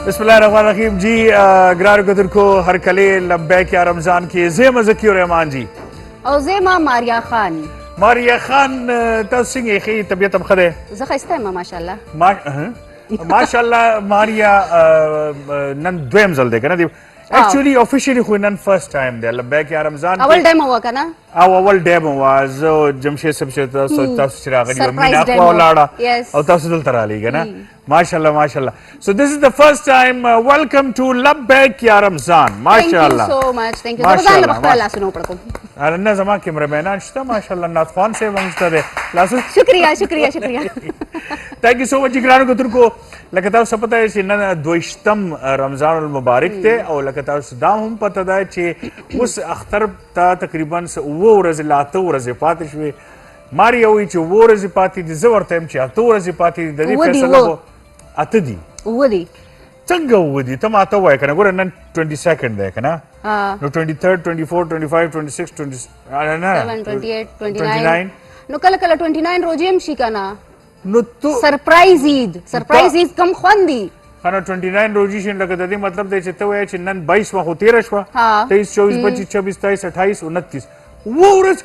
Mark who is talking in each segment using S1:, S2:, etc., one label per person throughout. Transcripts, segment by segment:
S1: بسم اللہ الرحمن الرحیم جی گرار قدر کو ہر کلے لبیک یا رمضان کی زیمہ ذکی الرحمان جی
S2: او زیمہ ماریا خان
S1: ماریا خان تاسو څنګه ښه طبیعت هم ښه دی
S2: زه ښایسته یم ماشاءالله
S1: ماشاءالله ماریا نن دویم ځل دی که نه دی ایکچولی افیشیلی خو نن فرسٹ ټایم دی لبیک یا رمضان
S2: اول ډیمو وه که نه
S1: او اول ډیمو وه زه جمشید صاحب چې تاسو چې راغلي وه مینا خوا ولاړه او تاسو دلته رالئ که نه ماشاءالله ماشاءالله so this is the first time welcome to لبیک یا رمضان ماشاءالله
S2: thank you so much thank you زه به ځان له به خپله لاسونه وپړکم
S1: نه زما کیمرمینان شته ماشاءالله ناتخوان صاحب هم شته دی لاسونه
S2: شکریه شکریه شکریه
S1: تھینک یو سو مچ ګرانو کتونکو لکه تاسو پته دی چې نن 22 رمضان المبارک دی او لکه تاسو دا هم پته ده چې اوس اختر ته تقریبا 9 ورځې لا 8 ورځې پاتې شوې ماریا وایي چې 9 ورځې پاتې دي زه ورته یم چې 8 ورځې پاتې دي د دې فیصله به 8 دي
S2: اووه دي
S1: څنګه اووه دي ته ماته ووایه که نه ګوره نن 22 دی که نه نو 23 24 25 26 29
S2: نو کله کله 29 روزې هم شي که نه
S1: نو تو
S2: سرپرایز عید کم خوند دي
S1: خانه 29 روزي شي لکه د دې مطلب دی چې ته وایې چې نن 22 خو تېره شوه 23 24 25 26 27 28 اووه ورځ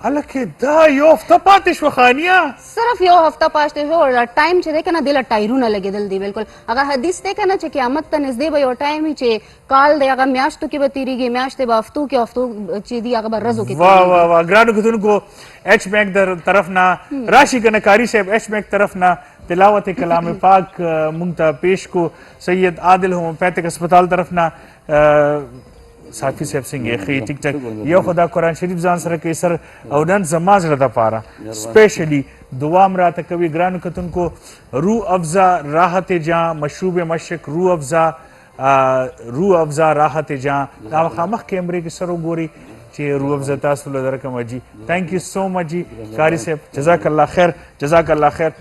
S1: هلکې دا یو هفته پاتې شوه خانیه
S2: صرف یو هفته پاتې شو ټایم چې دی که نه دې له ټایرونه لګېدل دي بلکل هغه حدیث دی که نه چې قیامت ته نږدې به یو ټایم وي چې کال دی هغه میاشتو کې به تېرېږي میاشتې به هفتو کې هفتو چې دي هغه به ورځو کې
S1: واه واه واه ګرانو کتونکو ایچ میک در طرف نه راشي که نه کاري صاحب ایچ میک طرف نه تلاوت کلام پاک مونږ ته پیش کو سید عادل ہومیوپیتھک اسپتال طرف نه صافي صاحب څنګه ښه ټیک ټاک یو خو دا قرآن شریف ځان سره کوي سر او نن زما زړه دپاره سپیشلی دعا م راته کوي ګرانو کتونکو روح افزا راحت جاں مشروب مشرق روح افزا راحت جاں دا مخامخ کیمرې کې سر وګورئ چې روح افزا تاسو له درکمه جي تھینک یو سو مچ جي قاري صاحب جزاک الله خیر جزاک الله خیر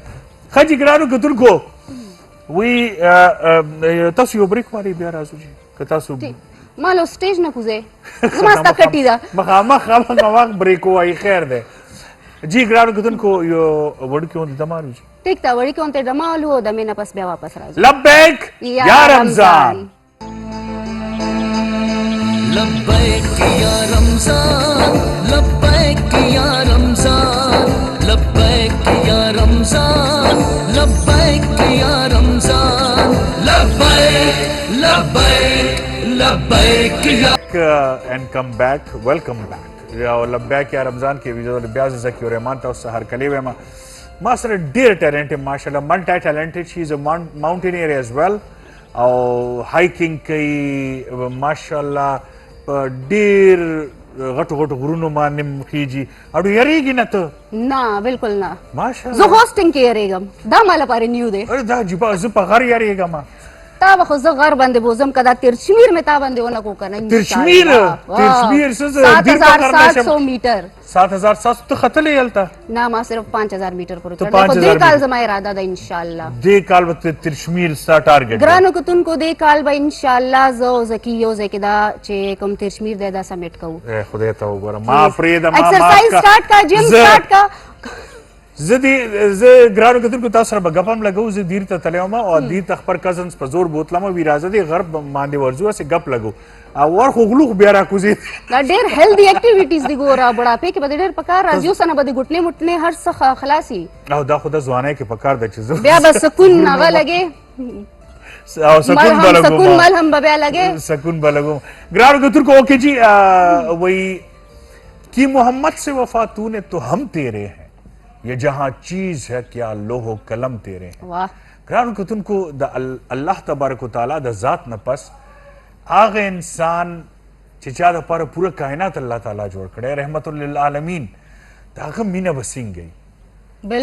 S1: ښه جي ګرانو کتونکو وی تاسو یو بریک وارئ بیا راځو جي که تاسو
S2: ما له سټیج نه کوزې زما ستا کټي ده
S1: مخامخ بریک ووایي خیر دی جی ګرانو کتونکو یو وړوکی غوندې دمه الو جي
S2: ټیک ده وړوکې غوندې دمه الو او دمې نه پس بیا واپس راځو
S1: لبیک یا رمضان
S3: لبیک یا رمضان لبیک یا رمضان لبیک یا رمضان لبیک یا رمضان لبیک لبیک لبیک
S1: اینڈ کم بیک ویلکم بیک لبیک یا رمضان کې بیا زه ذکي الرحمان تاسو ته هرکلی وایم ما سره ډېر ټیلنټ یم ماشاءالله ملټی ټیلنټډ شي از ا ماونټینیر ایز ویل او هایکنګ کوي ماشاءالله په ډېر غټو غټو غرونو باندې خیږي اړو یریږي نه ته
S2: نه بالکل نه
S1: ماشاءالله
S2: زه هوسټینګ کې یریږم دا ما لپاره نیو دی
S1: دا عجیبه زه په غر یریږم
S2: تا به خو زه غر باندې بوزم که دا ترشمیر مې تا باندې ونه کو که نه
S1: ترشمیر څه
S2: 7700 میټر
S1: 7700 ته ختلې هلته
S2: نه ما صرف 5000 میټر پورې کړی خو دې کال زما اراده ده انشاءالله
S1: دې کال به ترشمیر ستا ټارګټ
S2: ګرانو کتونکو دې کال به انشاءالله زه او زکي یو ځای کې دا چې کوم ترشمیر دی دا سمیټ کوو
S1: خدای ته وګوره ما پرېږده
S2: ایکسرسایز سټارټ کا جم سټارټ کا
S1: زه ګرانو کتونکو تاسو سره به ګپ هم لګوو زه دیر ته تللی وم او دیر ته خپل کزنس په زور بوتلم وي راځه دې غر باندې ورځو هسې ګپ لګو او ور خو غلو خو بیا راکوزېد
S2: دا ډېر هیلدي اکټیویټیز دي ګوره بوډاپې کې به دې ډېر پکار راځي اوس نه به دې ګوټنې مټنې هر څه خلاصي
S1: او دا خو د ځوانۍ کې پکار ده چې زه
S2: بیا به سکون هغه لګې
S1: او سکون به لګوم
S2: سکون ملهم به بیا لګې
S1: سکون به لګوم ګرانو کتونکو اوکے جی وہی کہ محمد سے وفا تو نے تو ہم تیرے ہیں یہ جہاں چیز ہے کیا لوح و قلم تیرے ہیں ګرانو کتونکو د الله تبارک وتعالی د ذات نه پس هغه انسان چې چا دپاره پوره کائنات الله تعالی جوړ کړی رحمت للعالمین د هغه مینه به څنګه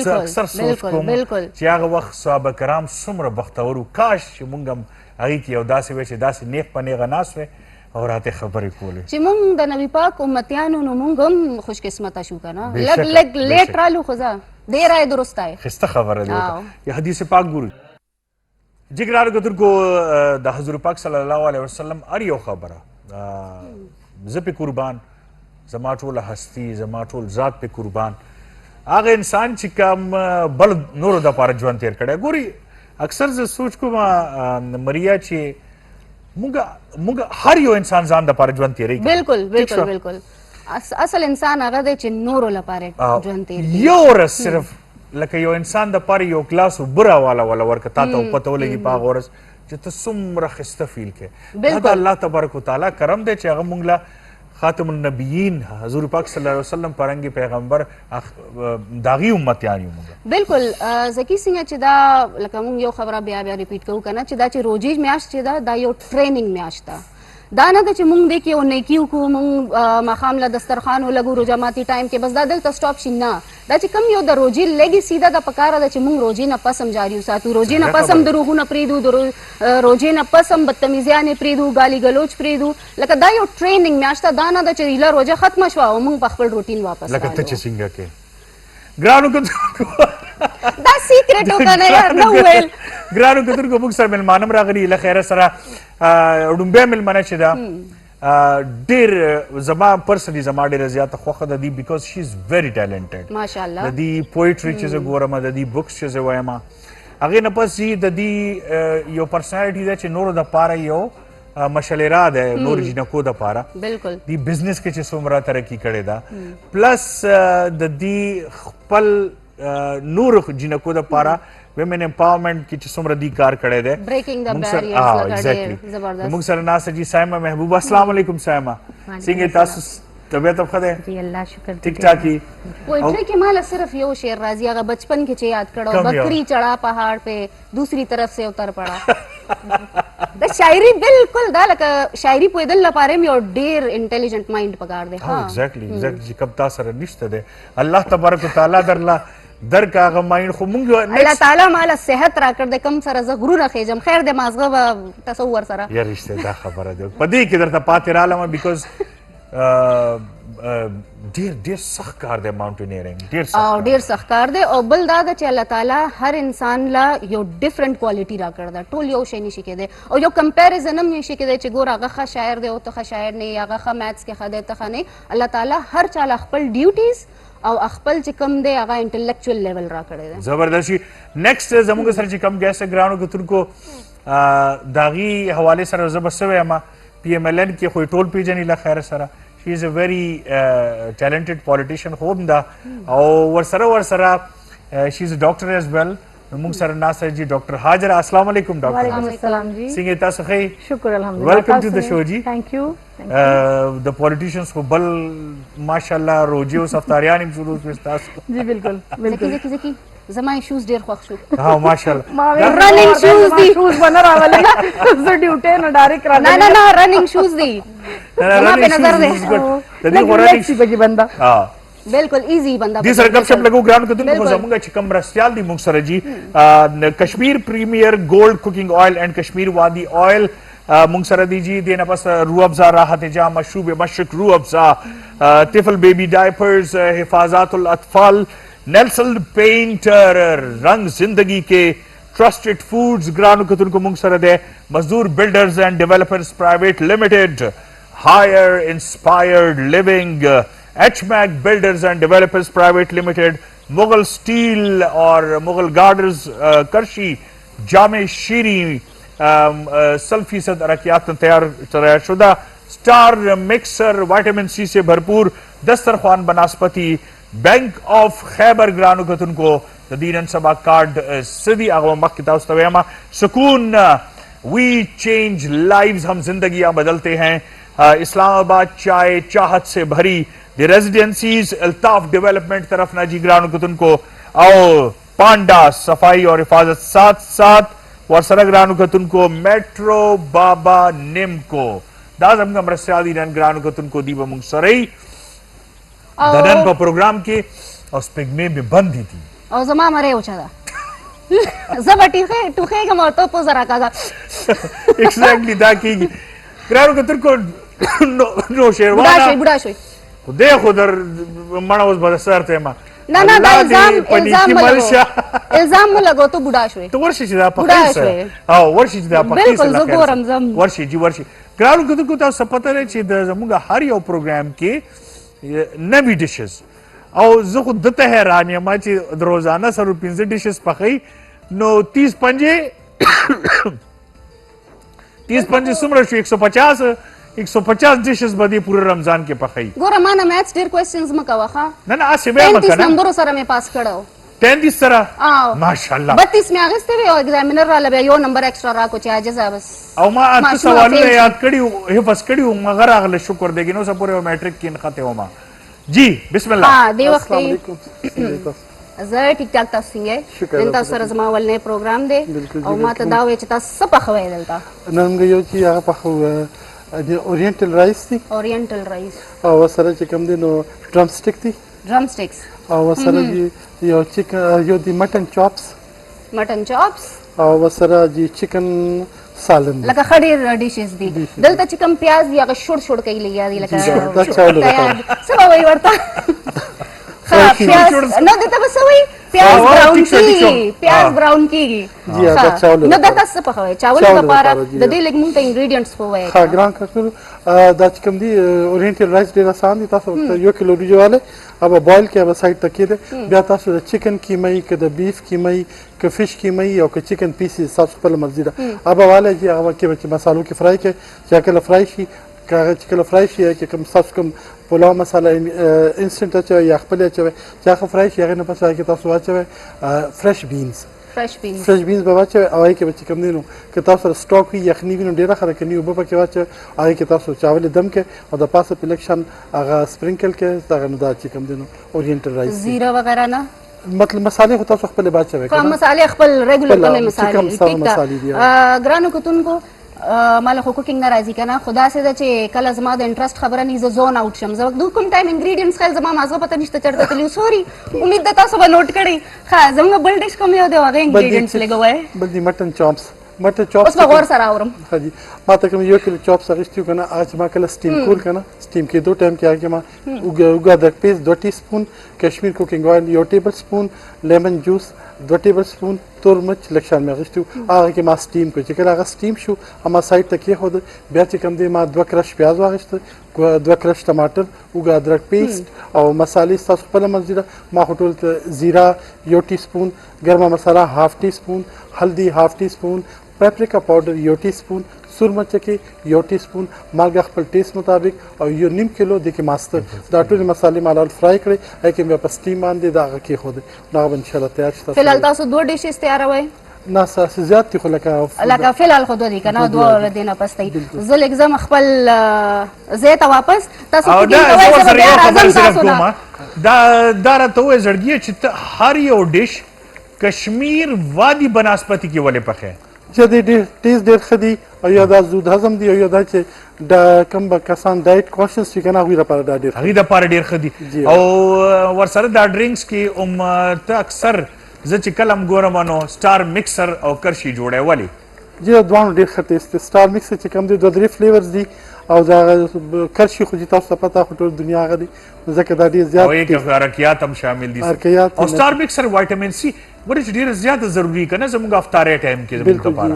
S1: زه اکثر سوچ کوم چې هغه وخت صحابه کرام څومره بختور وو کاش چې مونږ هم هغې کې یو داسې وی چې داسې نیغ په نیغه ناست وی او راته خبرې کولې
S2: چې مونږ د نبي پاک امتیانو نو مونږ هم خوش قسمته شو که نه لږ لیټ رالو خو زه دیر آئے درست آئے
S1: خسته خبره دی یا حدیث پاک ګورو جی ګرانو کتونکو د حضور پاک صلی الله علیه وسلم هر یو خبره زه پې قربان زما ټوله هستي زما ټول ذات پې قربان هغه انسان چې کوم بل نورو دپاره ژوند تېر کړی ګوري اکثر زه سوچ کوم مریا چې موږ هر یو انسان ځان دپاره ژوند تېروي.
S2: بالکل بالکل بالکل اصل انسان هغه دی چې نورو لپاره ژوند تېروي.
S1: یو ورځ صرف لکه یو انسان دپاره یو ګلاس اوبه راواله ورکه تا ته پته ولګي په هغه ورځ چې ته څومره ښایسته فیل کوې. دا د الله تبارک وتعالی کرم دی چې هغه موږ له خاتم النبیین حضور پاک صلی الله علیه وسلم پرنګي پیغمبر داغي امتیان یو موږ.
S2: بالکل زکی څنګه چې دا لکه موږ یو خبره بیا بیا ریپیټ کوو کنه چې دا چې روزي میاشت چې دا یو ټریننګ میاشت ده. دا نه ده چې موږ دې کې یو نیکي وکړو موږ ماښام له دسترخوان ولګو روژه ماتي ټایم کې بس دا دلته سټاپ شي. نه دا چې کوم یو د روژې لیګسي ده د پکاره ده چې موږ روژې نه پس هم جاري وساتو. روژې نه پس هم دروغونه پرېږدو، روژې نه پس هم بدتمیزیانې پرېږدو، ګالي ګلوچ پرېږدو. لکه دا یو ټریننګ میاشت ده. دا نه ده چې ایله روژه ختمه شوه او موږ په خپل روټین واپس
S1: لکه ته چې څنګه کې ګرانو
S2: دا سیکرټ وکنه یار نه ویل.
S1: ګرانو کتونکو موږ سره مېلمانه هم راغلي له خیره سره ړومبی مېلمنه چې ده ډېر زما پرسنلي زما ډېره زیاته خوښه ده دي بیکاز شي از ویری ټیلنټډ.
S2: ماشاءالله
S1: د دې پویټري چې زه ګورم د دې بکس چې زه وایم هغې نه پس د دې یو پرسنالټي ده چې نورو دپاره یو مشلره ده نور جنکو دپاره.
S2: بالکل
S1: دی بزنس کې چې څومره ترقي کړې ده پلس د دې خپل نور جنکو دپاره ویمن امپاورمنٹ کې چې څومره دی کار کړی دی.
S2: بریکنګ د بیریئرز لکه ډېر زبردست.
S1: موږ سره ناسته جی سایمه محبوبه. السلام علیکم سایمه، څنګه تاسو طبیعت ښه دی؟
S4: جی الله شکر
S1: ټیک ټاک یې.
S2: پوئٹری کې مالا صرف یو شعر راځي هغه بچپن کې چې یاد کړو بکری چڑھا پہاڑ پہ دوسری طرف سے اتر پڑا. دا شاعری بالکل دا لکه شاعری پوهېدل لپاره هم یو ډېر انټیلیجنټ مایند پکار دی.
S1: ایگزیکټلی چې کوم تا سره نشته دی الله تبارک وتعالی درله درک هغه مایند خو موږ
S2: الله تعالی مالا صحت راکړ د کم سره زه غرونه خېږم. خیر د مازغه به تصور سره
S1: یا رښتیا دا خبره ده په دې کې درته پاتې رالم بیکاز ډېر سخت کار دی ماونټینیرنګ
S2: ډېر سخت کار دی. او بل دا ده چې الله تعالی هر انسان له یو ډفرنٹ کوالټي راکړې ده. ټول یو شی نشي کېدی او یو کمپیریزن هم نشي کېدی چې ګور هغه ښه شاعر دی او ته ښه شاعر نه یې، هغه ښه میتھس کې ښه دی ته ښه نه. الله تعالی هر چا له خپل ډیوټیز او خپل چې کوم دی هغه انټلیکچوال لیول راکړی دی.
S1: زبردست شي. نیکسټ زموږ سره چې کوم ګیسټ ګرانو کتونکو داغي حوالې سره زه به څه وایم پی ایم ایل این کې خو یې ټول پېژني له خیره سره. She is a very talented politician خوب ده او ورسره she is a doctor as well. موږ سره ناسته جی ډاکټر هاجره. السلام علیکم ډاکټر.
S4: وعلیکم السلام جی.
S1: څنګه تاسو ښه؟
S4: شکر الحمدلله.
S1: ویلکم ټو د شو جی.
S4: تھینک یو.
S1: د پولیټیشنز خو بل ماشاءالله روجي او سفتاریان هم شروع کړي تاسو.
S4: جی بالکل بالکل.
S2: زکی زما شوز ډیر خوښ شو.
S1: ها ماشاءالله.
S4: ما رننګ شوز دي. شوز بنا راولل زه ډیوټه نه ډایرکټ را
S2: نه رننګ شوز دي. زما په نظر ده
S1: د دې غوړې
S4: سی بګي بندا.
S1: ها
S2: بالکل ایزی بندا.
S1: دې سره کم شپ لګو ګران کتونکو زموږ چې کوم رسیال دي موږ سره جی کشمیر پریمیر گولڈ کوکنگ آئل اینڈ کشمیر وادی آئل موږ سره دی جی دینه پس روح افزا راحت جا مشروب مشرق روح افزا طفل بیبی ڈائپرز حفاظات الاطفال نیلسن پینٹر رنگ زندگی کے ٹرسٹڈ فوڈز گرانو کتونکو موږ سره دی مزدور بلڈرز اینڈ ڈیولپرز پرائیویٹ لمیٹڈ ہائر انسپائرڈ لیونگ ایچ میک بلڈرز اینڈ ڈیولپرز پرائیویٹ لمیٹڈ مغل سٹیل اور مغل گارڈرز کرشی جامع شیریں 100% ارکیات تیار شدہ سٹار مکسر وائٹامن سی سے بھرپور دسترخوان بناسپتی بینک آف خیبر گرانو کتن کو دینن سبا کارڈ سدی اغوا مخ کتاب استویما سکون وی چینج لائیوز ہم زندگیاں بدلتے ہیں اسلام آباد چائے چاہت سے بھری دی ریزیڈنسیز الطاف ڈیولپمنٹ طرف نہ جی گرانو کتن کو او پانڈا صفائی اور حفاظت ساتھ ساتھ ورسره ګرانو کتونکو میټرو بابا نیمکو دا زموږ مرستیال دي نن ګرانو کتونکو دی به موږ سره د نن په پروګرام کې او سپېږمۍ مې بندې دي
S2: او زما مری اوچه ده زه به ټوخېږم او ته پوزه راکاږه
S1: ایکزیکټلی دا کېږي ګرانو کتونکو نو شیروانه
S2: بوډا شوي
S1: خدای خو در مړه اوس به د سر ته یم
S2: نه دا الزام مه لګو ته بوډا شوې
S1: ته ورشي چې دا پخې سره او ورشي چې دا پخې سره
S2: بالکل زه ګورم زم
S1: ورشي جی ورشي ګرانو کتونکو تاسو پته لرئ چې د زموږ هر یو پروګرام کې نوي ډشز او زه خو دته حیران یم چې د روزانه سره 15 ډشز پخې نو 30 پنځه 30-25 څومره شو 150 ډیشز به دې پوره رمضان کې پخوي.
S2: ګوره ما نه میتھس ډېر کوېسچنز مه کوه ښه.
S1: نه نه هسې به یې مه
S2: 33
S1: که نه.
S2: نمبرو سره مې پاس کړی
S1: 33 سره
S2: او
S1: ماشاءالله
S2: 32 مې اخیستی وې او ایگزامینر راله بیا یو نمبر ایکسټرا راکو چې عاجزه بس.
S1: او ما اته
S2: ماشومه
S1: سوالونه
S2: fail
S1: یاد کړي وو، حفظ کړي وو، مغه راغله شکر دی نو څه پورې میټریک کې نښتې وم. جی بسم الله.
S2: ها دې وخت
S5: السلام
S2: کې
S5: علیکم.
S2: زه ټیک ټاک تاسو څنګه
S5: شکر
S2: یې؟ نن تاسو سره زما اولنی پروګرام دی
S5: بالکل
S2: او ما ته دا وایي چې تاسو څه پخوئ دلته؟
S5: نن موږ یو چې هغه پخو د اورینټل رایس دی
S2: اورینټل رایس،
S5: او سره چې کوم دی نو ډرم سټیک دی
S2: ډرم سټیکس،
S5: او سره یو چیکن یو دی مټن چاپس
S2: مټن چاپس
S5: او سره دی چیکن سالن.
S2: لکه ښه ډېر ډیشز دي دلته چې کوم پیاز دي هغه شوړ شوړ کوي لګیا دي لکه
S5: دا چاولو
S2: تیار څه به وایي ورته؟ ښه پیاز نو دته به څه وایي؟ پیاز براون کېږي، پیاز براون کېږي.
S5: جی دا چاولو
S2: نو دا تاسو څه پخوئ؟ چاولو دپاره د دې لږ مونږ ته انګریډینټس ووایئ.
S5: ها ګران کړو دا چې کوم دی اورینټل رایس ډیر آسان دی. تاسو یو کیلو وریجې والے अब बॉयल किया अब साइड तक किए बया तासु चिकन कीमई के बीफ कीमई के फिश कीमई और के चिकन पीसेस सब पर मर्जी दा अब वाले जी अब के बच्चे मसालों की फ्राई के चाकल फ्राई शी का चिकन फ्राई शी है कि कम सब कम पुलाव मसाला इंस्टेंट अच्छा या खपले अच्छा चाक फ्राई शी अगर न पता कि तासु अच्छा फ्रेश बीन्स फ्रेश बीन्स बाबा चे आवाई के बच्चे कम दिनों के तासु स्टॉक हुई यखनी भी डेरा खरा के न्यू बाबा के वाचे आगे के तासु चावल दम के और द पास इलेक्शन आगा स्प्रिंकल के तागा नुदा चे कम दिनों ओरिएंटल राइस
S2: जीरा वगैरह ना
S5: मतलब मसाले को तासु खपले बात चे
S2: का मसाले खपल रेगुलर कमे मसाले ठीक था ग्रानो को तुमको مالا خو کوکینګ نه راځي کنه خدا سي دا چې کله زما د انټرست خبره نه زون اوټ شم زه د کوم ټایم انګریډینټس خل زما مازغه پته نشته چرته تللی سوري امید ده تاسو به نوٹ کړئ ها زموږ بل ډیش کوم یو دی هغه انګریډینټس لګوي
S5: بل دی مټن چاپس مټن چاپس
S2: اوس به غور سره اورم
S5: ها جی ما ته کوم یو کیلو چاپس اغشتیو کنه اج ما کله سټیم کول کنه سټیم کې دو ټایم کې هغه ما اوګه د پیس 2 ټی سپون کشمیر کوکینګ آئل یو ټیبل سپون لیمن جوس 2 ټیبل سپون تور مرچ لکشان مې اغشتیو هغه کې ما سټیم کو چې کله هغه سټیم شو اما سایډ ته کې خود بیا چې کم دی ما 2 کرش پیاز واغشت 2 کرش ټماټر اوګه ادرک پیسټ او مصالې تاسو په لمزیدا ما هټول ته زیرا یو ټی سپون ګرما مساله هاف ټی سپون هلدی هاف ټی سپون پیپریکا پاؤڈر یو ټی سپون سور مرچ کې یو ټی سپون مالګه خپل ټیسټ مطابق او یو نیم کیلو د کې ماستر دا ټول مصالې مال فرای کړئ هکې مې په سټیم باندې دا کې خو دا ان شاء الله تیار شته
S2: فلحال تاسو دوه ډیشز تیاروئ
S5: نه ساسه زیات خو
S2: لکه فلحال خو دوه دي کنه دوه دینه پستای زه لګزم خپل زه ته واپس تاسو
S1: او دا زه بیا راځم تاسو نه دا راته وې زړګي چې هر یو ډیش کشمیر وادي بناسپتی کې ولې پخې
S5: چې د ټیسټ ډېر ښه دي او یا دا زود هضم دي او یا دا چې د کم به کسان ډایټ کوشنس چې کنه هغوی لپاره دا ډېر
S1: هغوی لپاره ډېر ښه دي او ورسره دا ډرینکس کې ته اکثر زه چې کله هم ګورم نو سټار مکسر او کرشي جوړی ولې
S5: جی دواړو ډېر ښه ټیسټ دی سټار مکسر چې کوم دی 2-3 فلیورز دي او دا کرشي خو چې تاسو ته پته خو ټول دنیا هغه دی ځکه دا ډېر زیات
S1: او یې حرکیات هم شامل دي او سټار مکسر وایټامین سی ورته ډېر زیات ضروری کنه زموږ افطاری ټایم کې زموږ لپاره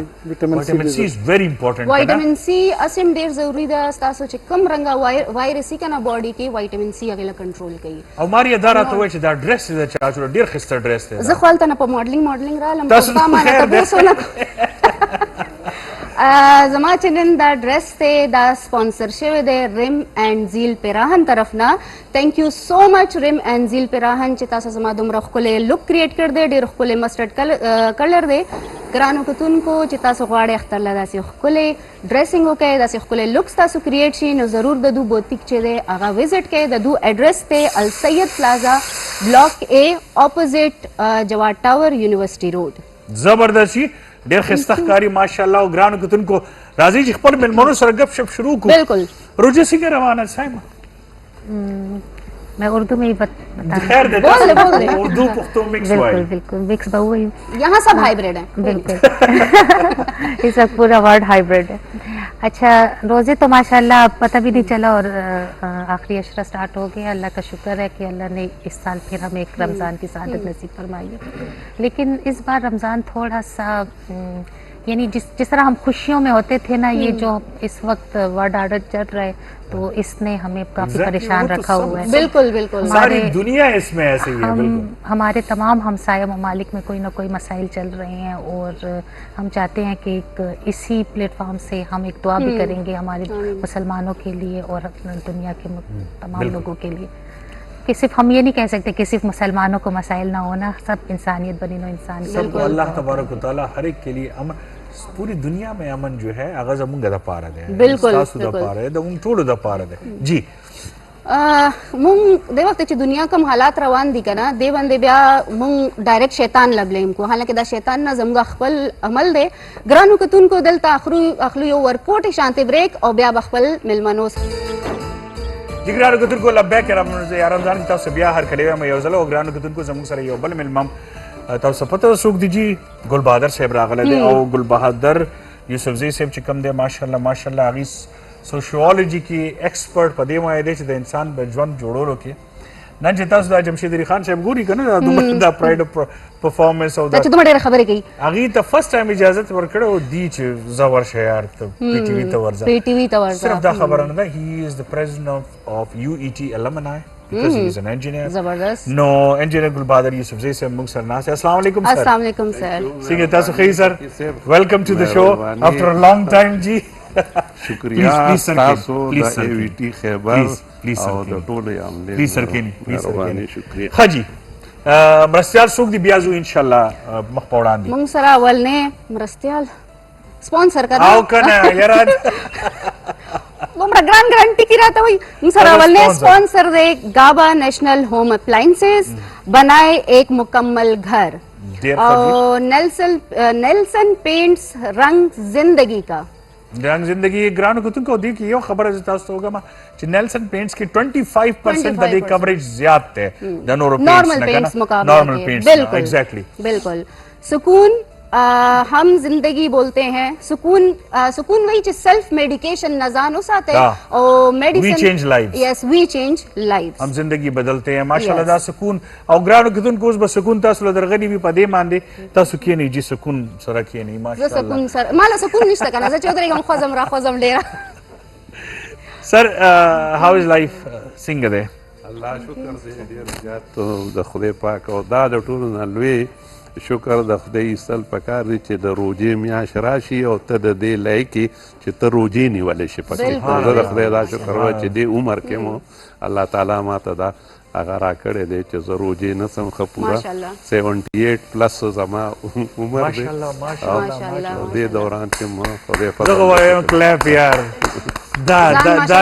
S1: وایټامین سی از ویری امپورټنٹ
S2: وایټامین سی اسیم ډېر ضروری ده تاسو چې کم رنګه وایرسي کنه باډي کې وایټامین سی هغه کنټرول کوي
S1: او ماریا دا راته وایي چې دا ډریس دی چې تاسو ډېر ښایسته ډریس دی
S2: زه خو هلته نه په ماډلینګ رالم تاسو ما نه تاسو نه زما چې نن دا ډریس دی دا سپانسر شوی دی ریم اینڈ زیل پیراهن طرف نه تھینک یو سو مچ ریم اینڈ زیل پیراهن چې تاسو زما دومره ښکلی لک کریټ کړ دی ډېر ښکلی مسټرډ کلر دی ګرانو کتونکو چې تاسو غواړئ اختر له داسې ښکلی ډریسینګ وکړئ داسې ښکلی لکس تاسو کریټ شي نو ضرور د دو بوتیک چې دی هغه وزټ کړئ د دو ایډرس دی السید پلازا بلاک اے اپوزٹ جواد ټاور یونیورسټي روډ
S1: زبردست ډېر ښایسته ښکاري ماشاءالله او ګرانو کتونکو راځئ چې خپل مېلمنو سره گپ شپ شروع کړو
S2: بالکل
S1: روجه څنګه روانه صاحب
S6: میں اردو میں ہی بتا
S1: خیر دے
S2: بولے
S1: اردو پختو مکس وائے
S6: بالکل مکس بہو ہی
S2: یہاں سب ہائیبریڈ ہیں
S6: بالکل اس وقت پورا ورڈ ہائیبریڈ ہے اچھا روزے تو ماشاءاللہ پتہ بھی نہیں چلا اور آخری عشرہ سٹارٹ ہو گیا اللہ کا شکر ہے کہ اللہ نے اس سال پھر ہمیں ایک رمضان کی سعادت نصیب فرمائی ہے لیکن اس بار رمضان تھوڑا سا यानी जिस तरह हम खुशियों में होते थे ना, ये जो इस वक्त वर्ल्ड ऑर्डर चल रहा है तो इसने हमें काफी परेशान रखा हुआ है।
S2: बिल्कुल बिल्कुल
S1: सारी दुनिया इसमें ऐसे ही है। बिल्कुल
S6: हमारे तमाम हमसाया ममालिक में कोई ना कोई मसाइल चल रहे हैं और हम चाहते हैं कि एक इसी प्लेटफॉर्म से हम एक दुआ भी करेंगे हमारे मुसलमानों के लिए और दुनिया के तमाम लोगों के लिए, कि सिर्फ हम ये नहीं कह सकते कि सिर्फ मुसलमानों को मसाइल ना होना, सब इंसानियत बनी नो इंसान
S1: सबको अल्लाह तबारक व तआला हर एक के लिए अमन, पूरी दुनिया में अमन जो है आगाज मुंग दा पारा दे
S2: बिल्कुल
S1: दा पारा दे मुंग टोड़ दा पारा दे जी
S2: मुंग दे वक्त ची दुनिया कम हालात रवान दी कना दे बंदे ब्या मुंग डायरेक्ट शैतान लबले को, हालांकि दा शैतान ना जमगा खपल अमल दे ग्रानु कतुन को दलता अखलु यो वर्कोट शांति ब्रेक और ब्या बखपल मिलमनोस
S1: जिग्रानु कतुन को लब्बैक रमजान की तौस बिया हर कलेवा में योजलो और ग्रानु कतुन को जमुंग सरे यो बल मिलमम तौस पता सूख दीजी गुल बहादुर साहब रागले दे और गुल बहादुर यूसुफजी साहब चिकम दे माशाल्लाह माशाल्लाह आगी सोशियोलॉजी की एक्सपर्ट पदे में दे च इंसान बजवन जोड़ो रोके नन जता सुदा जमशेद अली खान साहब गुरी कने the pride of performance of the
S2: तो तुम्हारे खबर है
S1: आगी त फर्स्ट टाइम इजाजत वर्कड़ो दी च जवर शहर त पीटीवी तवर्जा सिर्फ दा खबर न he is the president of यूईट alumni because he is an engineer
S2: जबरदस्त
S1: no engineer Gul Bahadur Yusufzai से मुंग सर नास अस्सलाम वालेकुम सर
S2: अस्सलाम वालेकुम सर
S1: सिंह तासु खई sir welcome to the show after a long time जी
S7: शुक्रिया तासो द एवीटी खैबर और द टोले आमने
S1: प्लीज सर केनी
S7: शुक्रिया
S1: हाजी मरस्याल सुख दी बियाजू इंशाल्लाह मखपौड़ान दी
S2: मुंग सरा अवल ने मरस्याल स्पॉन्सर कर
S1: आओ कना यार
S2: बड़ा ग्रांड गारंटी की रहता वही मुंग अवल ने स्पॉन्सर दे गाबा नेशनल होम अप्लायंसेस बनाए एक मुकम्मल घर और नेल्सन पेंट्स रंग जिंदगी का
S1: रंग जिंदगी ग्रांड को तुमको दी की यो खबर है तास होगा मा नेल्सन पेंट्स की 25% बदे कवरेज ज्यादा है द
S2: नॉर्मल पेंट्स मुकाबले
S1: नॉर्मल पेंट्स एग्जैक्टली
S2: बिल्कुल सुकून हम जिंदगी बोलते हैं सुकून सुकून वही सेल्फ मेडिकेशन नजान उसाते और medicine
S1: we change lives
S2: yes we change lives
S1: हम जिंदगी बदलते हैं माशाल्लाह दा सुकून और ग्रानो कितन को बस सुकून तासलो दरगनी भी पदे मांदे तासु के नहीं जी सुकून सरा के नहीं माशाल्लाह
S2: सुकून सर माला सुकून निश्ता kana za चौधरी हम खजम लेरा
S1: सर हाउ इज लाइफ सिंग दे
S7: अल्लाह शुक्र दे ډیر تو د خدای پاک او دا د ټولو نه لوی شکر د خدای سل پکار دی چې د روزې میاشت راشي او ته د دې لایقي چې ته روزې نیولې شي پکې د خدای دا شکر وا چې دې عمر کې مو الله تعالی ما ته دا هغه را کړی دی چې زه روزې نه سم ښه پوره 78 پلس زما عمر دی
S1: ماشاءالله
S7: دې دوران کې مو خدای په
S1: دغه وایم کلیپ یار دا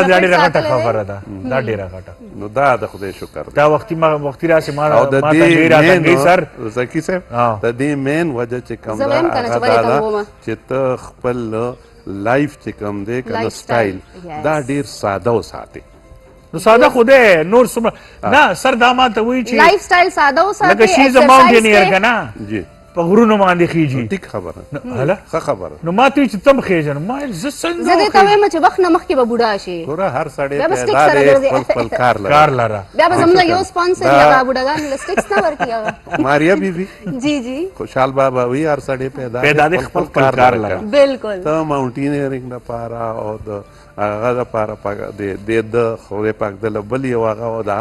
S1: ډیره غټه خبره ده دا ډیره غټه
S7: نو دا د خدای شکر
S1: دا وختي راسي ما
S7: او د
S1: ډیره راځي سر
S7: زکی صاحب د دې مین وجه چې کوم دا چې ته خپل لایف چې کوم دی کله سټایل دا ډیر ساده او ساتي
S1: نو ساده خوده نور سم نه سر دامات وی چې
S2: لایف سټایل ساده او ساده
S1: لکه شي زما انجینیر کنه
S7: جی
S1: په غرونو باندې خيږي
S7: ټیک خبره
S1: هله
S7: ښه خبره
S1: نو ما ته چې تم خېژن ما ز څنګه
S2: زه دې ته وایم چې وخت نه مخکې به بوډا شي
S7: ګوره هر سړی پیدا دی خپل کار
S1: لره
S2: بیا به زموږ یو سپانسر یا بوډاګان لسټکس نه ورکیږي
S7: ماریا بیبي
S2: جی جی
S7: خوشحال بابا وی هر سړی
S1: پیدا دی خپل کار لره
S2: بالکل
S7: ته ماونټینیرینګ لپاره او د هغه لپاره د خدای پاک د بل یو هغه او دا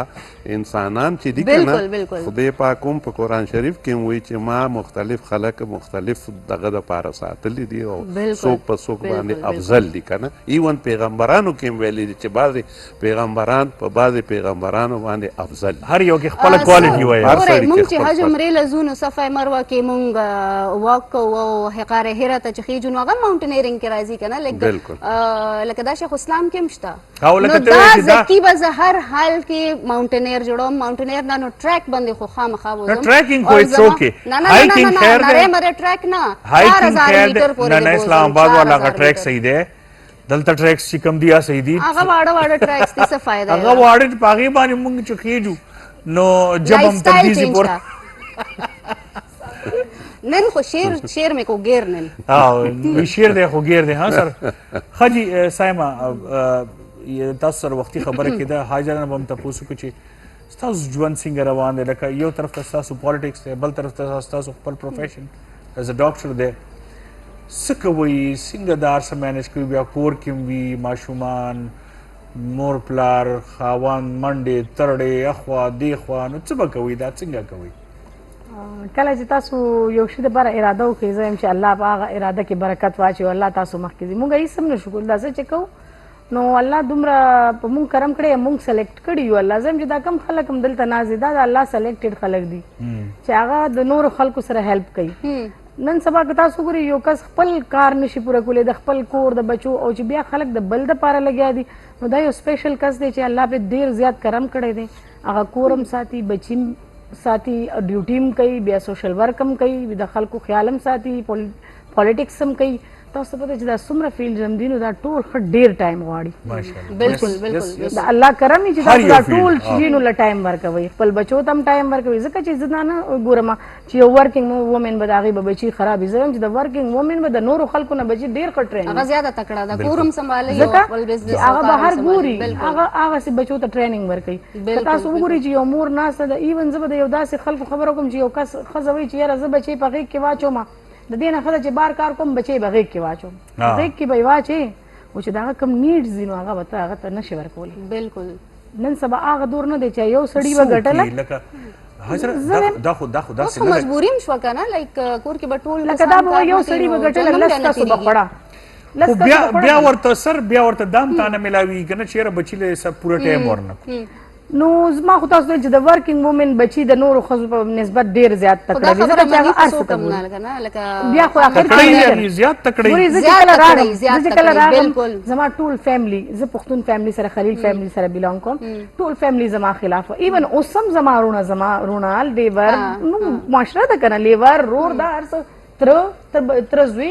S7: انسانان چې دي کنه خدای پاک هم په قرآن شریف کې وایي چې ما مختلف خلق مختلف دغه د پاره ساتلی دي او څوک په څوک باندې افضل دي کنه ایون پیغمبرانو کې ویلي دي چې بعضې پیغمبران په بعضې پیغمبرانو باندې افضل
S1: هر یو کې خپل کوالټي وایي
S2: مونږ چې حج عمرې لزونو صفای مروه کې مونږ واک کوو او حقاره هره ته چې خېجو نو هغه ماونټینیرینګ کې راځي کنه لکه دا شیخ اسلام کې مشته
S1: او لکه
S2: دا ځکه به هر حال کې ماونټینیر جوړوم ماونټینیر نه نو ټریک باندې خو خامخا وځم
S1: ټریکینګ کوئی څوک
S2: هایکینګ خیر دی مره ټریک نه 4000 میټر پورې
S1: نه اسلام آباد والا کا ټریک صحیح دی دلته ټریکس چې کم دیا صحیح دي
S2: هغه واړه ټریکس دي څه فائدہ
S1: هغه واړه پاغي باندې مونږ چې خېجو نو جب هم تبدیزي پور نن خو شیر میں کو گیر نن
S2: اه
S1: شیر دی خو گیر دی ها سر خجی سایما تاسو سره وختي خبره کده حاجرانه بم تاسو کو چې تاسو ژوند څنګه روان دی لکه یو طرف ته تاسو پالیټکس دی بل طرف ته تاسو خپل پروفیشن ایز ا ډاکټر دی سکوي سنگدار سم مینج کوي بیا کور کې وي ماشومان مور پلار خاوند منډې ترړې اخوا دیخوا نو څه به کوي دا څنګه کوي
S4: کله چې تاسو یو شي د بره اراده وکړئ زه یم چې الله په هغه اراده کې برکت واچوي الله تاسو مخکې ځي مونږ هېڅ هم نه شو کولی دا څه چې کوو نو الله دومره په مونږ کرم کړی مونږ سلیکټ کړي یو الله زه یم چې دا کم خلک هم دلته ناست دي دا د الله سلیکټډ خلک دي چې هغه د نورو خلکو سره هیلپ کوي نن سبا که تاسو ګورئ یو کس خپل کار نشي پوره کولی د خپل کور د بچو او چې بیا خلک د بل دپاره لګیا دي نو دا یو سپیشل کس دی چې الله پې ډېر زیات کرم کړی دی هغه کور هم ساتي بچي هم ساتي ډیوټي هم کوي بیا سوشل ورک هم کوي د خلکو خیال هم ساتي پولیټکس هم کوي تاسو ته پته چې دا څومره فیلډ هم دي نو دا ټول ښه ډېر ټایم غواړي
S2: بالکل بالکل
S4: د الله کرم چې تاسو دا ټول شیانو له ټایم ورکوئ خپل بچو ته هم ټایم ورکوئ ځکه چې زه نه ګورم چې یو ورکینګ وومن به د هغې به بچي خراب وي زه وایم چې د ورکینګ وومن به د نورو خلکو نه بچي ډېر ښه ټریننګ
S2: هغه زیاته تکړه ده کور هم سمبالوي او
S4: ځکه
S2: خپل بزنس
S4: چې هغه بهر ګوري هغه هغسې بچو ته ټریننګ ورکوي که تاسو وګورئ چې یو مور ناسته ده ایون زه به د یو داسې خلکو خبره کوم چې یو کس ښځه وایي چې یاره زه بچی په غېږ کې واچوم د دې نه ښه ده چې بار کار کوم بچی به غېږ کې واچوم غېږ کې به یې واچې خو چې د هغه کوم نیډز دي نو هغه به ته هغه ته نشي ورکولی
S2: بالکل
S4: نن سبا هغه دور نه دی چې یو سړي به ګټله
S1: لکه حضرت دا خو
S2: اوس خو مجبوري هم شوه که نه لایک کور کې به ټول
S4: لکه دا به یو سړي به ګټله لس تاسو به خوړه
S1: خو بیا ورته سر بیا ورته دام تانه ملاوي که نه چې یاره بچي له سب پوره ټایم ورنکړو
S4: نو زما خو تاسو چې د ورکینګ وومن بچي د نورو ښځو په نسبت ډېر زیات تکړه دي ځکه چې هغه هر څه ته ګوري بیا خو آخر
S1: تکړه زیات تکړه
S4: زه چې کله راغلم زما ټول فیملی زه پښتون فیملی سره خلیل فیملی سره بلانګ کوم ټول فیملی زما خلاف ایون اوس هم زما رونال دیور نو معاشره ده که نه لیور رور دا هر څه تره زوی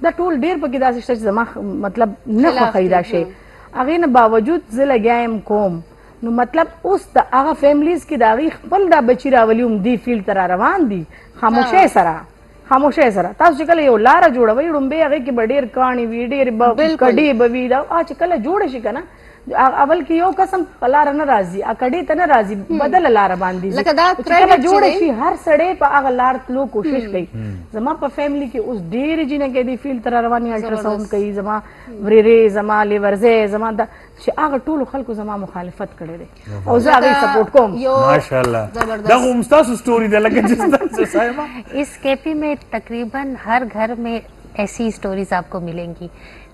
S4: دا ټول ډېر پکې داسې شته چې زما مطلب نه خوښوي دا شی هغې نه باوجود زه لګیا یم کوم نو مطلب اوس د هغه فیملیز کې د هغې خپل دا بچي راولي هم دې فیلډ ته را روان دي خاموشۍ سره تاسو چې کله یو لاره جوړوئ ړومبۍ هغې کې به ډېر کاڼي وي ډېر به کډې به وي دا چې کله جوړه شي که نه اول کې یو قسم په لاره نه راځي کډې ته نه راځي بدله لاره باندې چې کله جوړه شي هر سړی په هغه لار تلو کوشش کوي زما په فیملی کې اوس ډېرې جینکې دي فیلډ ته را روانې الټراساونډ کوي زما ورېرې زما لیورځی زما دا چې هغه ټولو خلکو زما مخالفت کړی دی او زه هغې سپورټ کوم
S1: ماشاءالله دا خو هم ستاسو سټوري ده لکه چې ستاسو صاحبه
S6: اس کیفے میں تقریباً ہر گھر میں ایسی اسٹوریز آپ کو ملیں گی